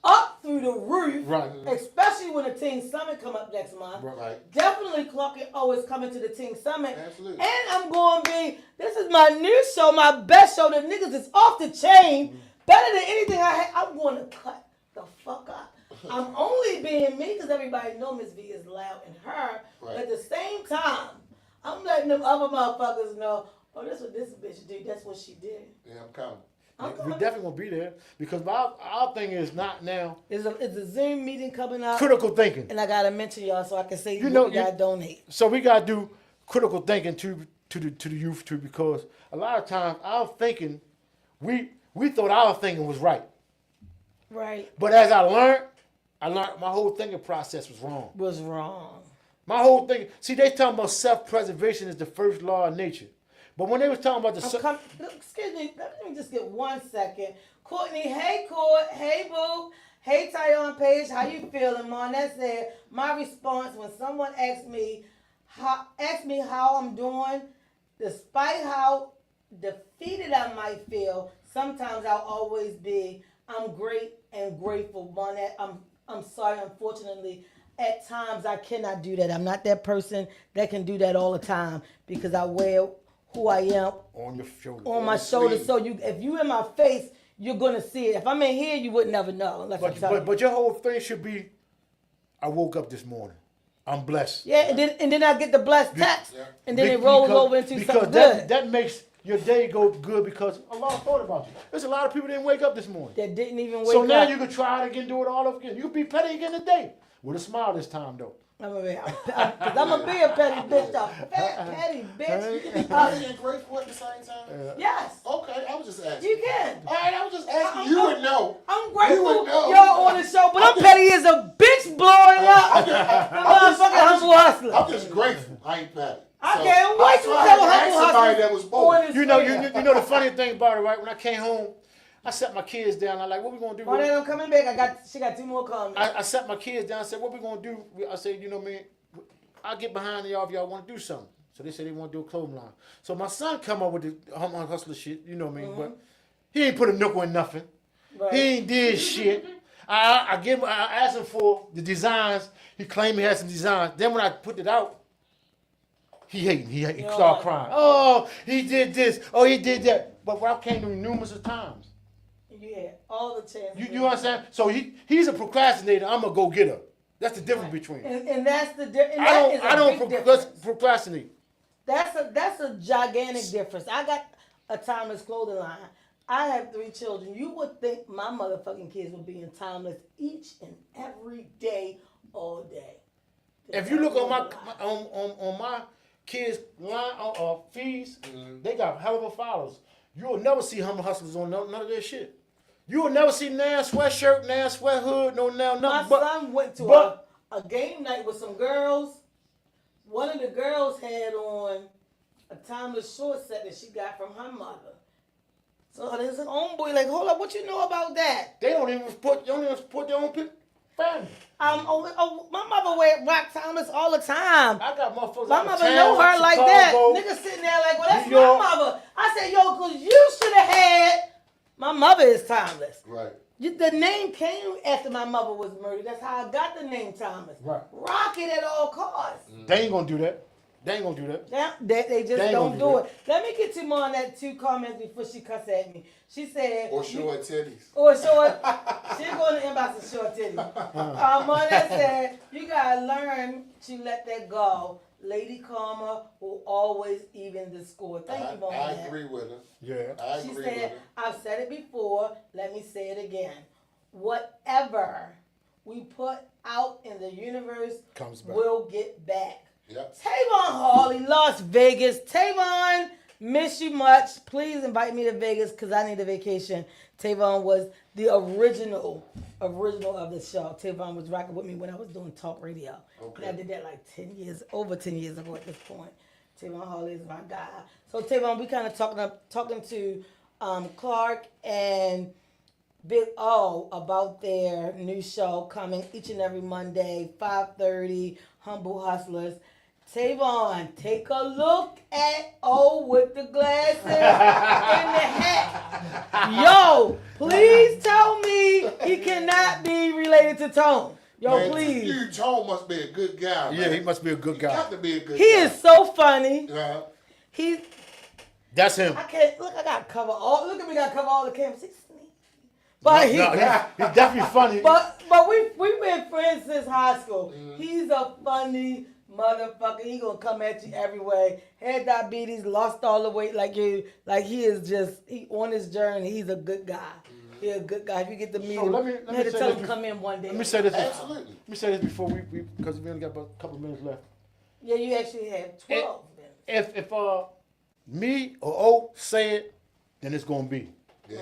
up through the roof. Right. Especially when the Teen Summit come up next month. Right. Definitely Clark and O is coming to the Teen Summit. Absolutely. And I'm going to be, this is my new show, my best show. The niggas is off the chain. Better than anything I had. I'm going to cut the fuck up. I'm only being me because everybody know Miss V is loud and her. But Right. at the same time, I'm letting them other motherfuckers know, oh, that's what this bitch did. That's what she did. Yeah, I'm coming. We definitely gonna be there because our thing is not now It's a Zoom meeting coming up. critical thinking. And I got to mention y'all so I can say You know, you got to donate. So we gotta do critical thinking to the youth too, because a lot of times our thinking, we thought our thinking was right, Right. but as I learned my whole thinking process was wrong. Was wrong. My whole thing. See, they talking about self-preservation is the first law of nature, but when they was talking about Excuse me, let me just get 1 second. Courtney, hey Court, hey Boo, hey Tyon Page, how you feeling, Mon? That said, my response when someone asks me how I'm doing, despite how defeated I might feel, sometimes I'll always be, I'm great and grateful, Mon. I'm sorry, unfortunately, at times I cannot do that. I'm not that person that can do that all the time because I wear who I am on your shoulder. on my shoulder. So if you in my face, you're gonna see it. If I'm in here, you would never know unless I tell you. But your whole thing should be, I woke up this morning. I'm blessed. Yeah, and then I get the blessed text, Yeah. and then it rolls over into something good. That makes your day go good because Allah thought about you. There's a lot of people that didn't wake up this morning. That didn't even wake So now up. you can try it again, do it all over again. You can be petty again today with a smile this time though. I'm gonna be a petty bitch, though. Petty bitch. Petty and grateful at the same time? Yes, Okay, I was just asking. you can. All right, I was just asking. You would know. I'm You grateful would know. y'all on the show, but I'm petty as a bitch blowing up. The motherfucking humble hustler. I'm I ain't Patty. I can't wait to so I had tell to ask Humble somebody Hustlers that was both. on his You know, fan. you know the funny thing about it, right? When I came home, I sat my kids down. I'm like, what we gonna do? Monday, I'm coming back. She got 2 more coming. I sat my kids down. I said, what we gonna do? I said, you know, man, I'll get behind y'all if y'all want to do something. So they said they want to do a clothing line. So my son come up with the Humble Hustler shit. You know what I mean? But he ain't put a nickel in nothing. Right. He ain't did shit. I asked him for the designs. He claimed he had some designs. Then when I put it out, he hating. He started crying. Oh, he did this. Oh, he did that. But I came to him numerous of times. You had all the chances. You understand? So he's a procrastinator. I'm a go getter. That's the difference between. And that's the difference. I don't procrastinate. That's a gigantic difference. I got a timeless clothing line. I have 3 children. You would think my motherfucking kids would be in timeless each and every day, all day. If you look on on my kids' line feeds, they got hell of a followers. You will never see Humble Hustlers on none of their shit. You will never see Nan sweatshirt, Nan sweat hood, nothing. My son went to a game night with some girls. One of the girls had on a timeless short set that she got from her mother. So there's an homeboy like, hold up, what you know about that? They don't even put their own family. My mother wear rock timeless all the time. I got motherfuckers. My out of mother town, know her like Chicago. that. Nigga sitting there like, well, that's New York. my mother. I said, yo, because you should have had. My mother is timeless. Right. The name came after my mother was murdered. That's how I got the name Thomas. Right. Rock it at all costs. They ain't gonna do that. They They just ain't don't gonna do do it. Let me get you more on that 2 comments before she cuss at me. She said, Or short titties. or short. She's going to inbox a short titty. Mona said, you gotta learn to let that go. Lady Karma will always even the score. Thank you, Mona. I agree with her. Yeah. I She agree with said, her. I've said it before, let me say it again. Whatever we put out in the universe Comes back. will get back. Yep. Tavon Hawley, Las Vegas. Tavon, miss you much. Please invite me to Vegas because I need a vacation. Tavon was the original of the show. Tavon was rocking with me when I was doing talk radio. Okay. And I did that like 10 years, over 10 years ago at this point. Tavon Hawley is my guy. So Tavon, we kind of talking to Clark and Big O about their new show coming each and every Monday, 5:30, Humble Hustlers. Tavon, take a look at O with the glasses and the hat. Yo, please tell me he cannot be related to Tone. Yo, Man, please. You Tone must be a good guy, man. Yeah, he must be a good He guy. got to be a good He guy. is so funny. He, That's him. I can't, look, I got to cover all, look at me, got to cover all the cameras. But No, he's definitely funny. But we've been friends since high school. He's a funny motherfucker. He gonna come at you everywhere. Had diabetes, lost all the weight like you. Like he is just on his journey. He's a good guy. He's a good guy. If you get to meet So him, let me you had to say tell this him come in one day. Let me say this. Absolutely. Let me say this before we because we only got about a couple of minutes left. Yeah, you actually have 12 minutes. If me or O say it, then it's gonna be. Yeah.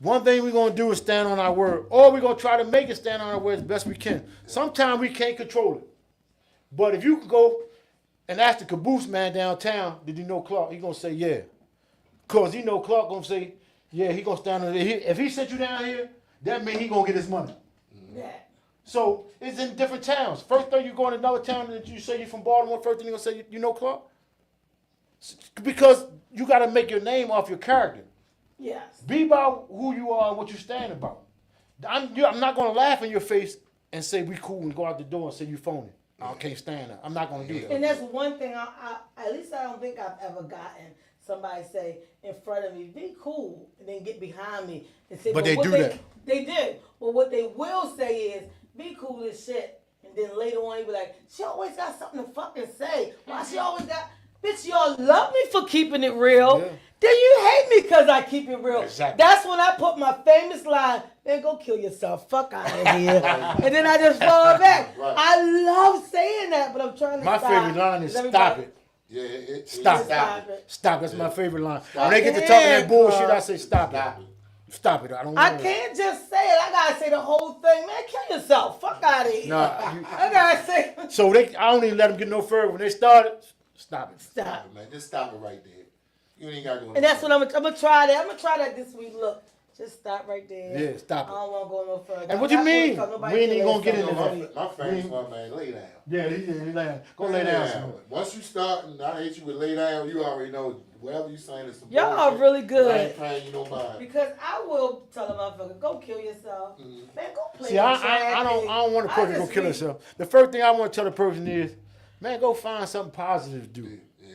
One thing we're gonna do is stand on our word, or we're gonna try to make it stand on our word as best we can. Sometimes we can't control it, but if you can go and ask the caboose man downtown, did you know Clark? He gonna say yeah, cause he know Clark gonna say yeah. He gonna stand on it. If he sent you down here, that means he gonna get his money. Yeah. So it's in different towns. First thing you go in another town and you say you're from Baltimore, first thing you gonna say you know Clark, because you got to make your name off your character. Yes. Be about who you are and what you stand about. I'm not going to laugh in your face and say we cool and go out the door and say you phony. I can't stand that. I'm not going to do that. And that's one thing I at least I don't think I've ever gotten somebody say in front of me, be cool, and then get behind me and say, But they what do that. They do. But what they will say is, be cool as shit. And then later on, they be like, she always got something to fucking say. Why she always got, bitch, y'all love me for keeping it real. Yeah. Then you hate me because I keep it real. Exactly. That's when I put my famous line, man, go kill yourself. Fuck out of here. And then I just fall back. Right. I love saying that, but I'm trying to My stop. favorite line is Everybody- stop it. Yeah, Stop. Stop it. Stop. That's my favorite line. Stop. When they get to Yeah, talking that bullshit, I Clark. say stop Stop it. it. Stop it. I don't I want it. can't just say it. I gotta say the whole thing. Man, kill yourself. Fuck out of here. Nah, you- I gotta say. So I don't even let them get no further. When they started, Stop it. Stop. Man, just stop it right there. You ain't got to go. And that's what I'm gonna try that. I'm gonna try that this week. Look, just stop right there. Yeah, stop I it. don't want to go no further. And what you mean? Nobody We ain't can gonna lay get something into this that. week. My famous one, man, lay down. Yeah, he down. Go lay down. Once you start, and I hit you with lay down, you already know whatever you saying is some Y'all are bullshit. really I good. ain't paying you no mind. Because I will tell a motherfucker, go kill yourself. Man, go play See, with I don't want the person to go kill himself. The first thing I want to tell the person is, man, go find something positive to do. Yeah.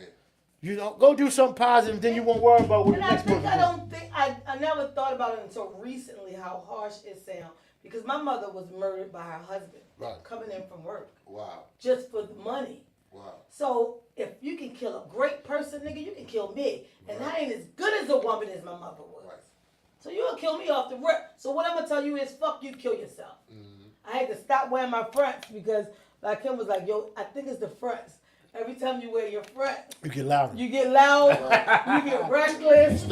You know, go do something positive, then you won't worry about what the And I next think person does. I never thought about it until recently how harsh it sounds. Because my mother was murdered by her husband Right. coming in from work Wow. just for the money. Wow. So if you can kill a great person, nigga, you can kill me. And I ain't as good as a woman as my mother was. Right. So you'll kill me off the rip. So what I'm gonna tell you is, fuck you, kill yourself. I had to stop wearing my fronts because like Kim was like, yo, I think it's the fronts. Every time you wear your front, You get louder. you get loud, you get reckless.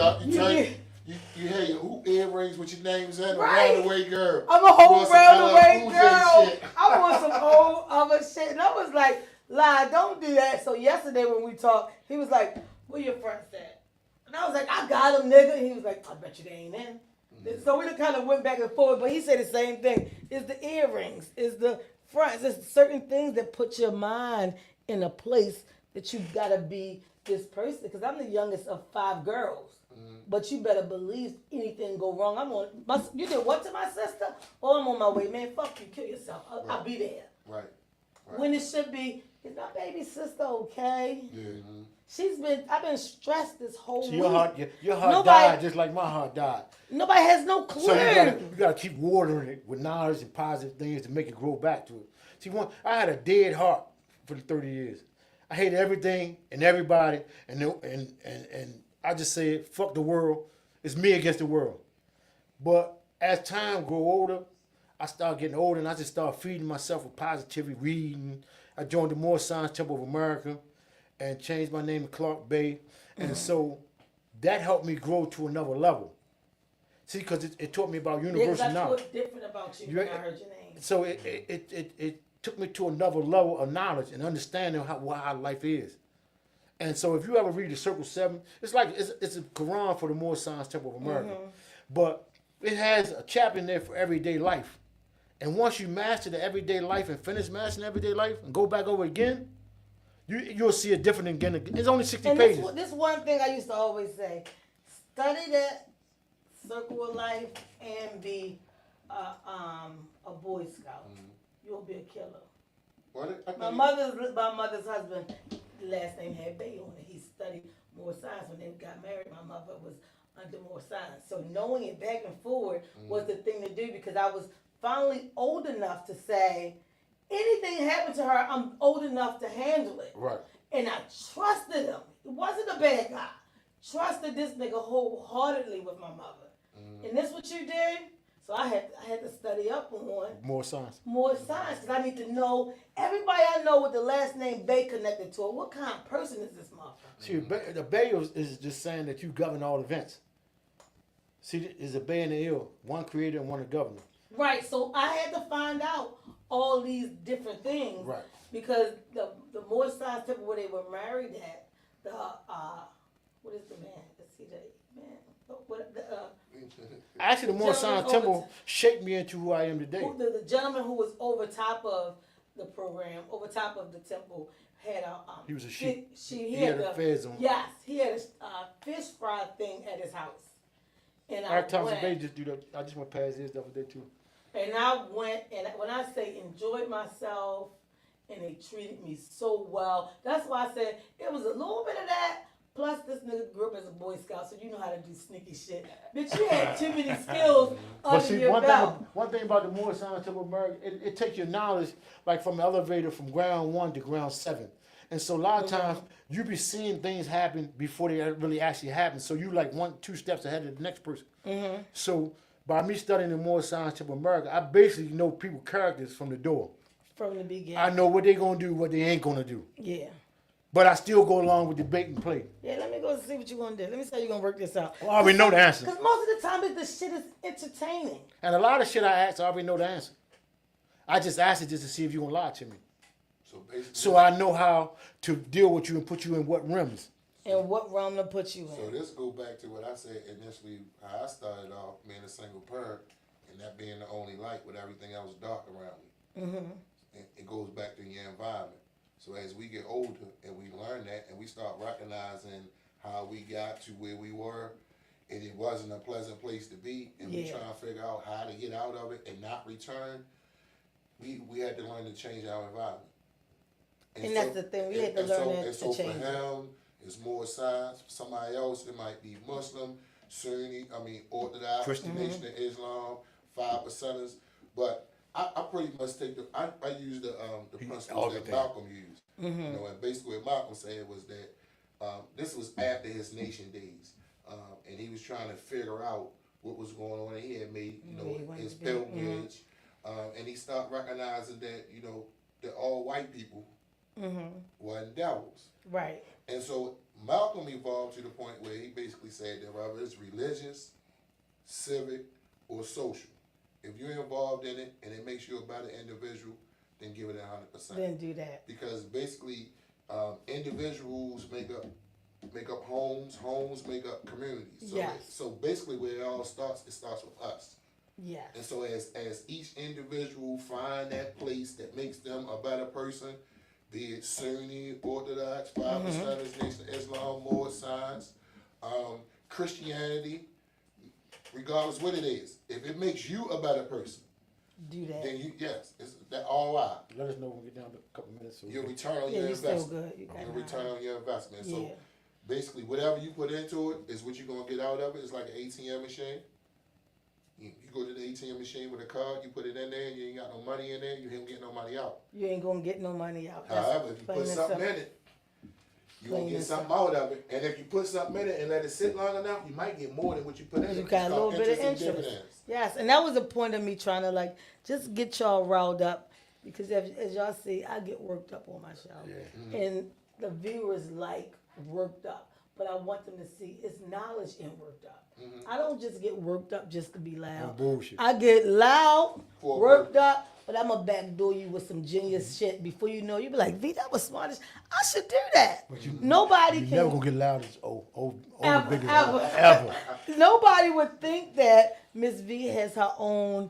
You had your hoop earrings with your names in, Right. around the way girl. I'm a whole You want some round LL away Cool J girl. shit. I want some old other shit. And I was like, lie, don't do that. So yesterday when we talked, he was like, where your fronts at? And I was like, I got them, nigga. And he was like, I bet you they ain't in. So we kind of went back and forth, but he said the same thing. It's the earrings, it's the fronts, it's certain things that put your mind in a place that you gotta be this person. Because I'm the youngest of 5 girls. But you better believe anything go wrong. You did what to my sister? Oh, I'm on my way, man. Fuck you, kill yourself. I'll be there. Right. When it should be, is my baby sister okay? Yeah. I've been stressed this whole See, week. your heart Nobody- died just like my heart died. Nobody has no clue. So you gotta keep watering it with knowledge and positive things to make it grow back to it. See, I had a dead heart for the 30 years. I hated everything and everybody, and I just said, fuck the world. It's me against the world. But as time grew older, I started getting older, and I just started feeding myself with positivity, reading. I joined the Moore Science Temple of America and changed my name to Clark Bay. And so that helped me grow to another level. See, because it taught me about universal knowledge. What's different about you when I heard your name. So it took me to another level of knowledge and understanding how life is. And so if you ever read the Circle 7, it's like it's a Quran for the Moore Science Temple of America. But it has a chapter in there for everyday life. And once you master the everyday life and finish mastering everyday life and go back over again, you'll see it different again. It's only 60 And pages. this one thing I used to always say: study that circle of life and be a Boy Scout. You'll be a killer. My mother's husband, the last name had Bay on it. He studied more science. When they got married, my mother was under more science. So knowing it back and forward was the thing to do, because I was finally old enough to say, anything happened to her, I'm old enough to handle it. Right. And I trusted him. He wasn't a bad guy. Trusted this nigga wholeheartedly with my mother. And this what you did? So I had to study up on More science. because I need to know everybody I know with the last name Bay connected to it. What kind of person is this motherfucker? See, the Bay is just saying that you govern all events. See, there's a Bay and the ill, one creator and one a governor. Right. So I had to find out all these different things. Right. Because the more science temple where they were married at, what is the man? Let's see the man. Actually, the Moore Science Temple shaped me into who I am today. The gentleman who was over top of the program, over top of the temple, had a He was a sheep. He had a fez on. Yes, he had a fish fry thing at his house. And Eric Thompson Bay just do that. I just went past his the other day too. And I went, and when I say enjoyed myself, and they treated me so well, that's why I said it was a little bit of that. Plus, this nigga grew up as a Boy Scout, so you know how to do sneaky shit. Bitch, you had too many skills under your belt. One thing about the Moore Science Temple of America, it takes your knowledge like from an elevator from ground 1 to ground 7. And so a lot of times you be seeing things happen before they really actually happen. So you like 1-2 steps ahead of the next person. So by me studying the Moore Science Temple of America, I basically know people's characters from the door. From the beginning. I know what they're going to do, what they ain't going to do. Yeah. But I still go along with the bait and play. Yeah, let me go see what you're going to do. Let me see how you're going to work this out. Well, I already know the answer. Because most of the time, the shit is entertaining. And a lot of shit I ask, I already know the answer. I just asked it just to see if you're going to lie to me. So basically, so I know how to deal with you and put you in what rims. And what realm to put you So in. this go back to what I said initially, how I started off being a single parent, and that being the only light with everything else dark around me. Mm-hmm. It goes back to your environment. So as we get older and we learn that and we start recognizing how we got to where we were, and it wasn't a pleasant place to be, and we trying to figure out how to get out of it and not return, we had to learn to change our environment. And that's the thing, we had to learn that to change for it. him, it's more science. For somebody else, it might be Muslim, Sunni, Orthodox, Christian. Nation of Islam, 5%ers. But I pretty much take I use the principles that Malcolm used. Mm-hmm. You know, and basically what Malcolm said was that this was after his nation days, and he was trying to figure out what was going on. And he had made his pilgrimage, and he started recognizing that that all white people weren't devils. Right. And so Malcolm evolved to the point where he basically said that whether it's religious, civic, or social, if you're involved in it and it makes you a better individual, then give it 100%. Then do that. Because basically, individuals make up homes, homes make up communities. So, Yes. so basically, where it all starts, it starts with us. Yes. And so as each individual find that place that makes them a better person, be it Sunni, Orthodox, 5%ers, Nation of Islam, more science, Christianity, regardless what it is, if it makes you a better person, Do that. then it's that all right. Let us know when we get down to a couple minutes. So You'll return on Yeah, your you're still investment. good. You got You'll mine. return on your investment. So Yeah. basically, whatever you put into it is what you're gonna get out of it. It's like an ATM machine. You go to the ATM machine with a card, you put it in there, you ain't got no money in there, you ain't getting no money out. You ain't gonna get no money out. That's However, if you plain put and something simple. in it, you gonna Plain get and something out of it. And if you put something in it and let it sit long enough, you might get more than what you put in it. You It's got a little called bit of and interest. dividends. Yes, and that was the point of me trying to just get y'all riled up because as y'all see, I get worked up on my show, and the viewers like worked up, but I want them to see it's knowledge and worked up. I don't just get worked up just to be loud. bullshit. I get loud, For worked up, but I'm gonna backdoor you with some genius shit. Before you know, you be like, V, that was smart. I should do that. Nobody You can. never gonna get loud as Ever, big as ever. ever. Nobody would think that Miss V has her own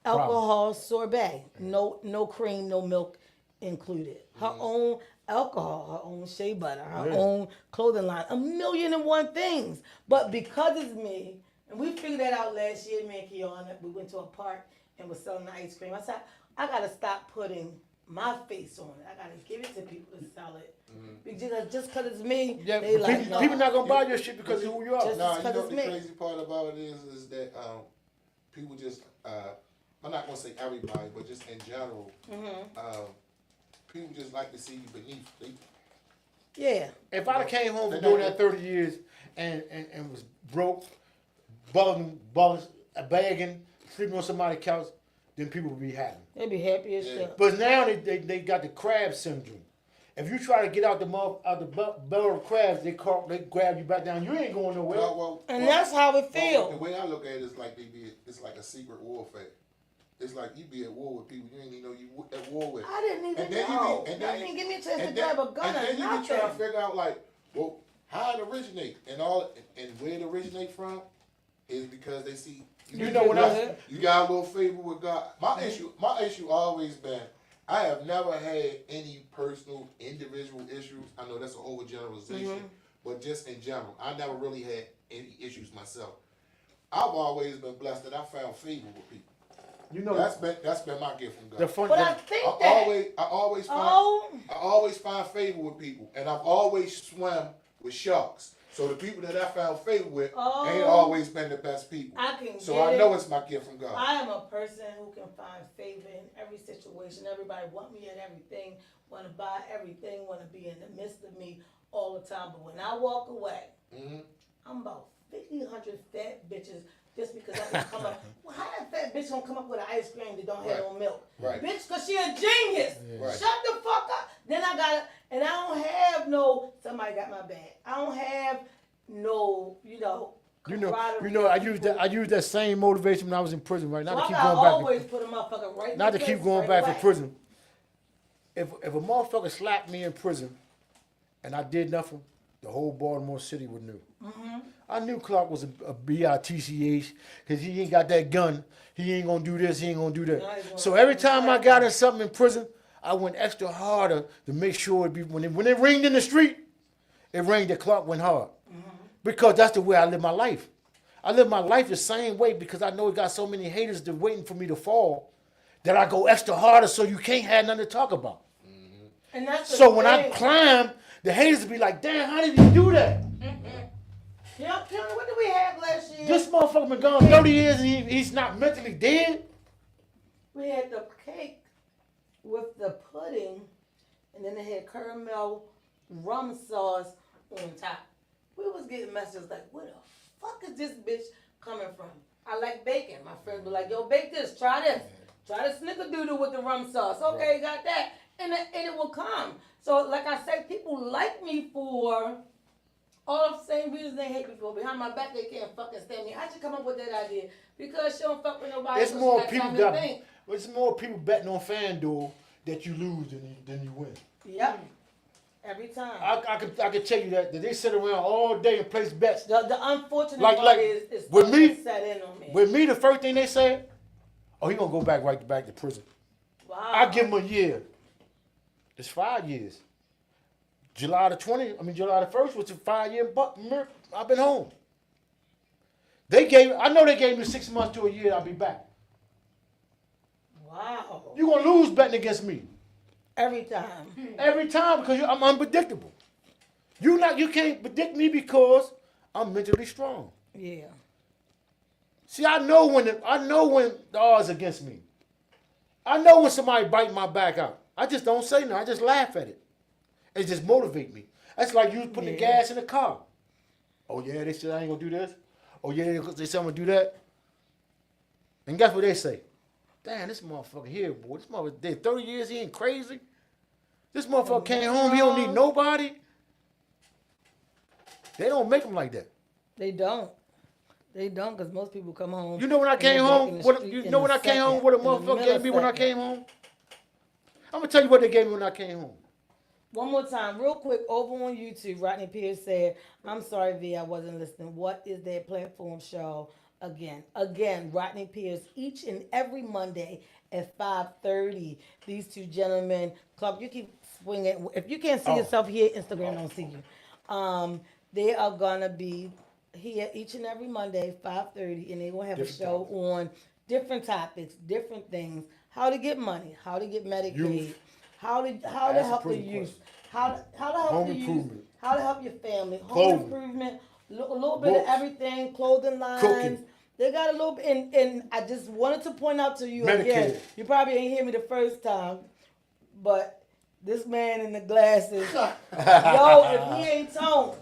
alcohol sorbet. No cream, no milk included. Her own alcohol, her own shea butter, her own clothing line, 1,000,001 things. But because it's me, and we figured that out last year, me and Kiana, we went to a park and was selling the ice cream. I said, I gotta stop putting my face on it. I gotta give it to people to sell it. Because just because it's me, Yeah, they but like, people, no. people not gonna buy your shit because of who you are. Just- Nah, you because know it's the me. crazy part about it is that people just I'm not gonna say everybody, but just in general, people just like to see you beneath. Yeah. If I'd have came home from doing that 30 years and was broke, begging, sleeping on somebody's couch, then people would be happy. They be happy as shit. But now they got the crab syndrome. If you try to get out the belly of crabs, they grab you back down. You ain't going nowhere. And that's how it The feels. way I look at it is like it's like a secret warfare. It's like you be at war with people you ain't even know you at war with. I didn't even And then know. you be, and Y'all then, didn't give me a chance to and grab a then- gun and or then you be nothing. trying to figure out like, well, how it originate and where it originate from is because they see You know when you got a little favor with God. My issue always been I have never had any personal individual issues. I know that's an overgeneralization, but just in general, I never really had any issues myself. I've always been blessed that I found favor with people. You know That's been my gift from God. the fun. But I think I that. always find favor with people, and I've always swam with sharks. So the people that I found favor with ain't always been the best people. I can So get I it. know it's my gift from God. I am a person who can find favor in every situation. Everybody want me at everything, want to buy everything, want to be in the midst of me all the time. But when I walk away, I'm about 50, 100 fat bitches just because I can come up. Well, how that fat bitch gonna come up with an ice cream that don't have no milk? Right. Bitch, because she a genius. Right. Shut the fuck up. Then I got it, and I don't have no, somebody got my bag. I don't have no, camaraderie I with used people. that. I used that same motivation when I was in prison. Right, not So to I keep gotta going back. always put a motherfucker right Not in to the keep place going right back away. to prison. if a motherfucker slapped me in prison and I did nothing, the whole Baltimore City would know. I knew Clark was a bitch because he ain't got that gun. He ain't gonna do this. He ain't gonna do that. So every time I got in something in prison, I went extra harder to make sure it be when it ringed in the street, it rang that Clark went hard. Because that's the way I live my life. I live my life the same way because I know it got so many haters that waiting for me to fall that I go extra harder so you can't have nothing to talk about. And that's So when I climb, the haters will be like, damn, how did you do that? Yeah, Tony, what did we have last year? This motherfucker been gone 30 years and he's not mentally dead. We had the cake with the pudding, and then they had caramel rum sauce on top. We was getting messages like, where the fuck is this bitch coming from? I like bacon. My friends were like, yo, bake this, try this. Try the snickerdoodle with the rum sauce. Okay, got that. And it will come. So like I say, people like me for all of the same reasons they hate me for. Behind my back, they can't fucking stand me. How'd you come up with that idea? Because she don't fuck with nobody. It's so more she people time to think. it's more people betting on FanDuel that you lose than you win. Yep. Every time. I can tell you that they sit around all day and place bets. The unfortunate Like- part like, is with me- set in on me. With me, the first thing they said, oh, he gonna go back back to prison. Wow. I give him a year. It's 5 years. July the 1st was a 5 year I've been home. I know they gave me 6 months to a year, I'll be back. Wow. You gonna lose betting against me. Every time. Every time because I'm unpredictable. You can't predict me because I'm mentally strong. Yeah. See, I know when the odds against me. I know when somebody bite my back out. I just don't say nothing. I just laugh at it. It just motivate me. That's like you putting the gas in the car. Oh yeah, they said I ain't gonna do this. Oh yeah, they said I'm gonna do that. And guess what they say? Damn, this motherfucker here, boy. This motherfucker did 30 years, he ain't crazy. This motherfucker came home, he don't need nobody. They don't make them like that. They don't. They don't, because most people come home. You know when I came home, what a motherfucker gave me when I came home? I'm gonna tell you what they gave me when I came home. One more time, real quick, over on YouTube, Rodney Pierce said, I'm sorry, V, I wasn't listening. What is their platform show? Again, Rodney Pierce, each and every Monday at 5:30. These two gentlemen, Clark, you keep swinging. If you can't see yourself here, Instagram don't see you. They are going to be here each and every Monday, 5:30, and they're going to have a show on different topics, different things, how to get money, how to get Medicaid, Youth. how to help the youth, how to help Home the youth, improvement. how to help your family, home Clothing. improvement, a little bit of Books. everything, clothing lines. Cooking. They got a little bit, and I just wanted to point out to you Medicaid. again. You probably ain't hear me the first time, but this man in the glasses, yo, if he ain't toned,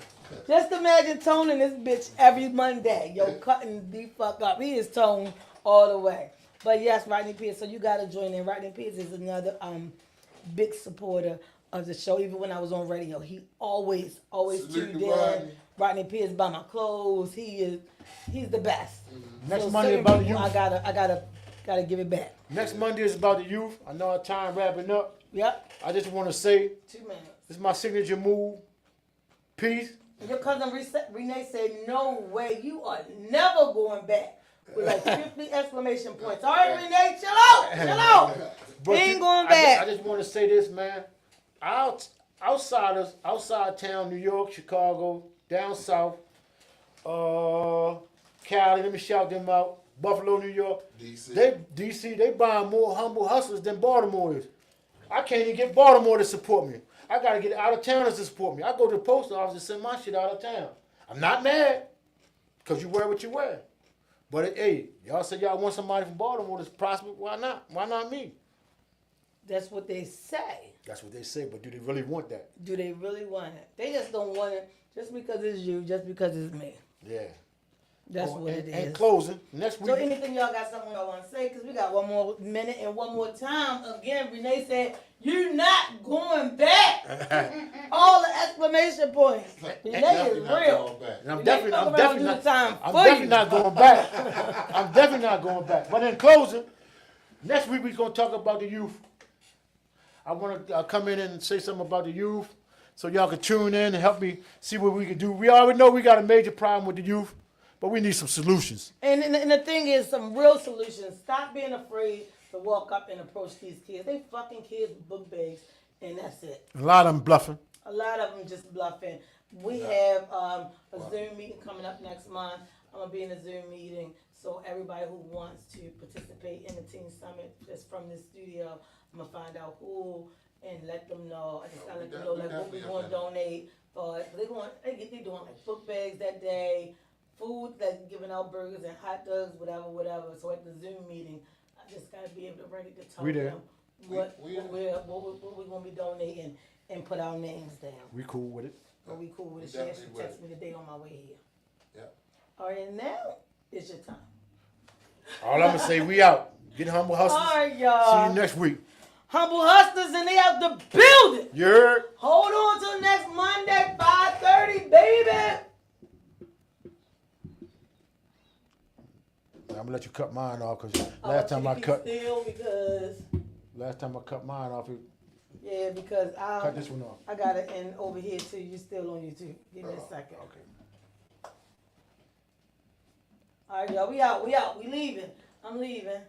just imagine toning this bitch every Monday. Yo, cutting the fuck up. He is toned all the way. But yes, Rodney Pierce. So you gotta join in. Rodney Pierce is another big supporter of the show. Even when I was on radio, he always tuned in. Rodney Pierce buy my clothes. He's the best. Next So Monday certain about the people, youth. I gotta give it back. Next Monday is about the youth. I know our time wrapping up. Yep. I just want to say 2 minutes. this is my signature move. Peace. Your cousin Renee said, "No way, you are never going back." With like 50 exclamation points. All right, Renee, chill out. But He ain't you- going I back. just want to say this, man. Outsiders, outside town, New York, Chicago, down south, Cali, let me shout them out. Buffalo, New York. DC, they buying more humble hustlers than Baltimore is. I can't even get Baltimore to support me. I gotta get out of towners to support me. I go to the post office and send my shit out of town. I'm not mad, cause you wear what you wear. But hey, y'all say y'all want somebody from Baltimore that's prosperous. Why not? Why not me? That's what they say. That's what they say, but do they really want that? Do they really want it? They just don't want it just because it's you, just because it's me. Yeah. That's what it And is. closing, next week. So anything y'all got something y'all want to say? Because we got one more minute and one more time. Again, Renee said, "You're not going back." All the exclamation points. Renee is real. And I'm Renee definitely fuck around not, and do the time I'm for definitely you. not going back. I'm definitely not going back. But in closing, next week we're gonna talk about the youth. I want to come in and say something about the youth, so y'all can tune in and help me see what we can do. We already know we got a major problem with the youth, but we need some solutions. And the thing is, some real solutions. Stop being afraid to walk up and approach these kids. They fucking kids with book bags, and that's it. A lot of them bluffing. A lot of them just bluffing. We have a Zoom meeting coming up next month. I'm gonna be in a Zoom meeting, so everybody who wants to participate in the Teen Summit just from the studio, I'm gonna find out who and let them know. I just gotta let them know like what we gonna donate for. They doing like book bags that day, food, like giving out burgers and hot dogs, whatever. So at the Zoom meeting, I just gotta be able to ready to tell We there. them what we're gonna be donating and put our names down. We cool with it. But we cool with it. She Definitely actually texted me today on my way here. Yep. All right, and now it's your time. All I'm gonna say, we out. Get humble hustlers. All right, See y'all. you next week. Humble Hustlers, and they out the building. You heard? Hold on till next Monday, 5:30, baby. I'm gonna let you cut mine off because I last want time you I to cut, keep still because mine off, yeah, because cut this one off. I got it in over here too. You still on YouTube? Give me a second. Okay. All right, y'all. We out. We leaving. I'm leaving.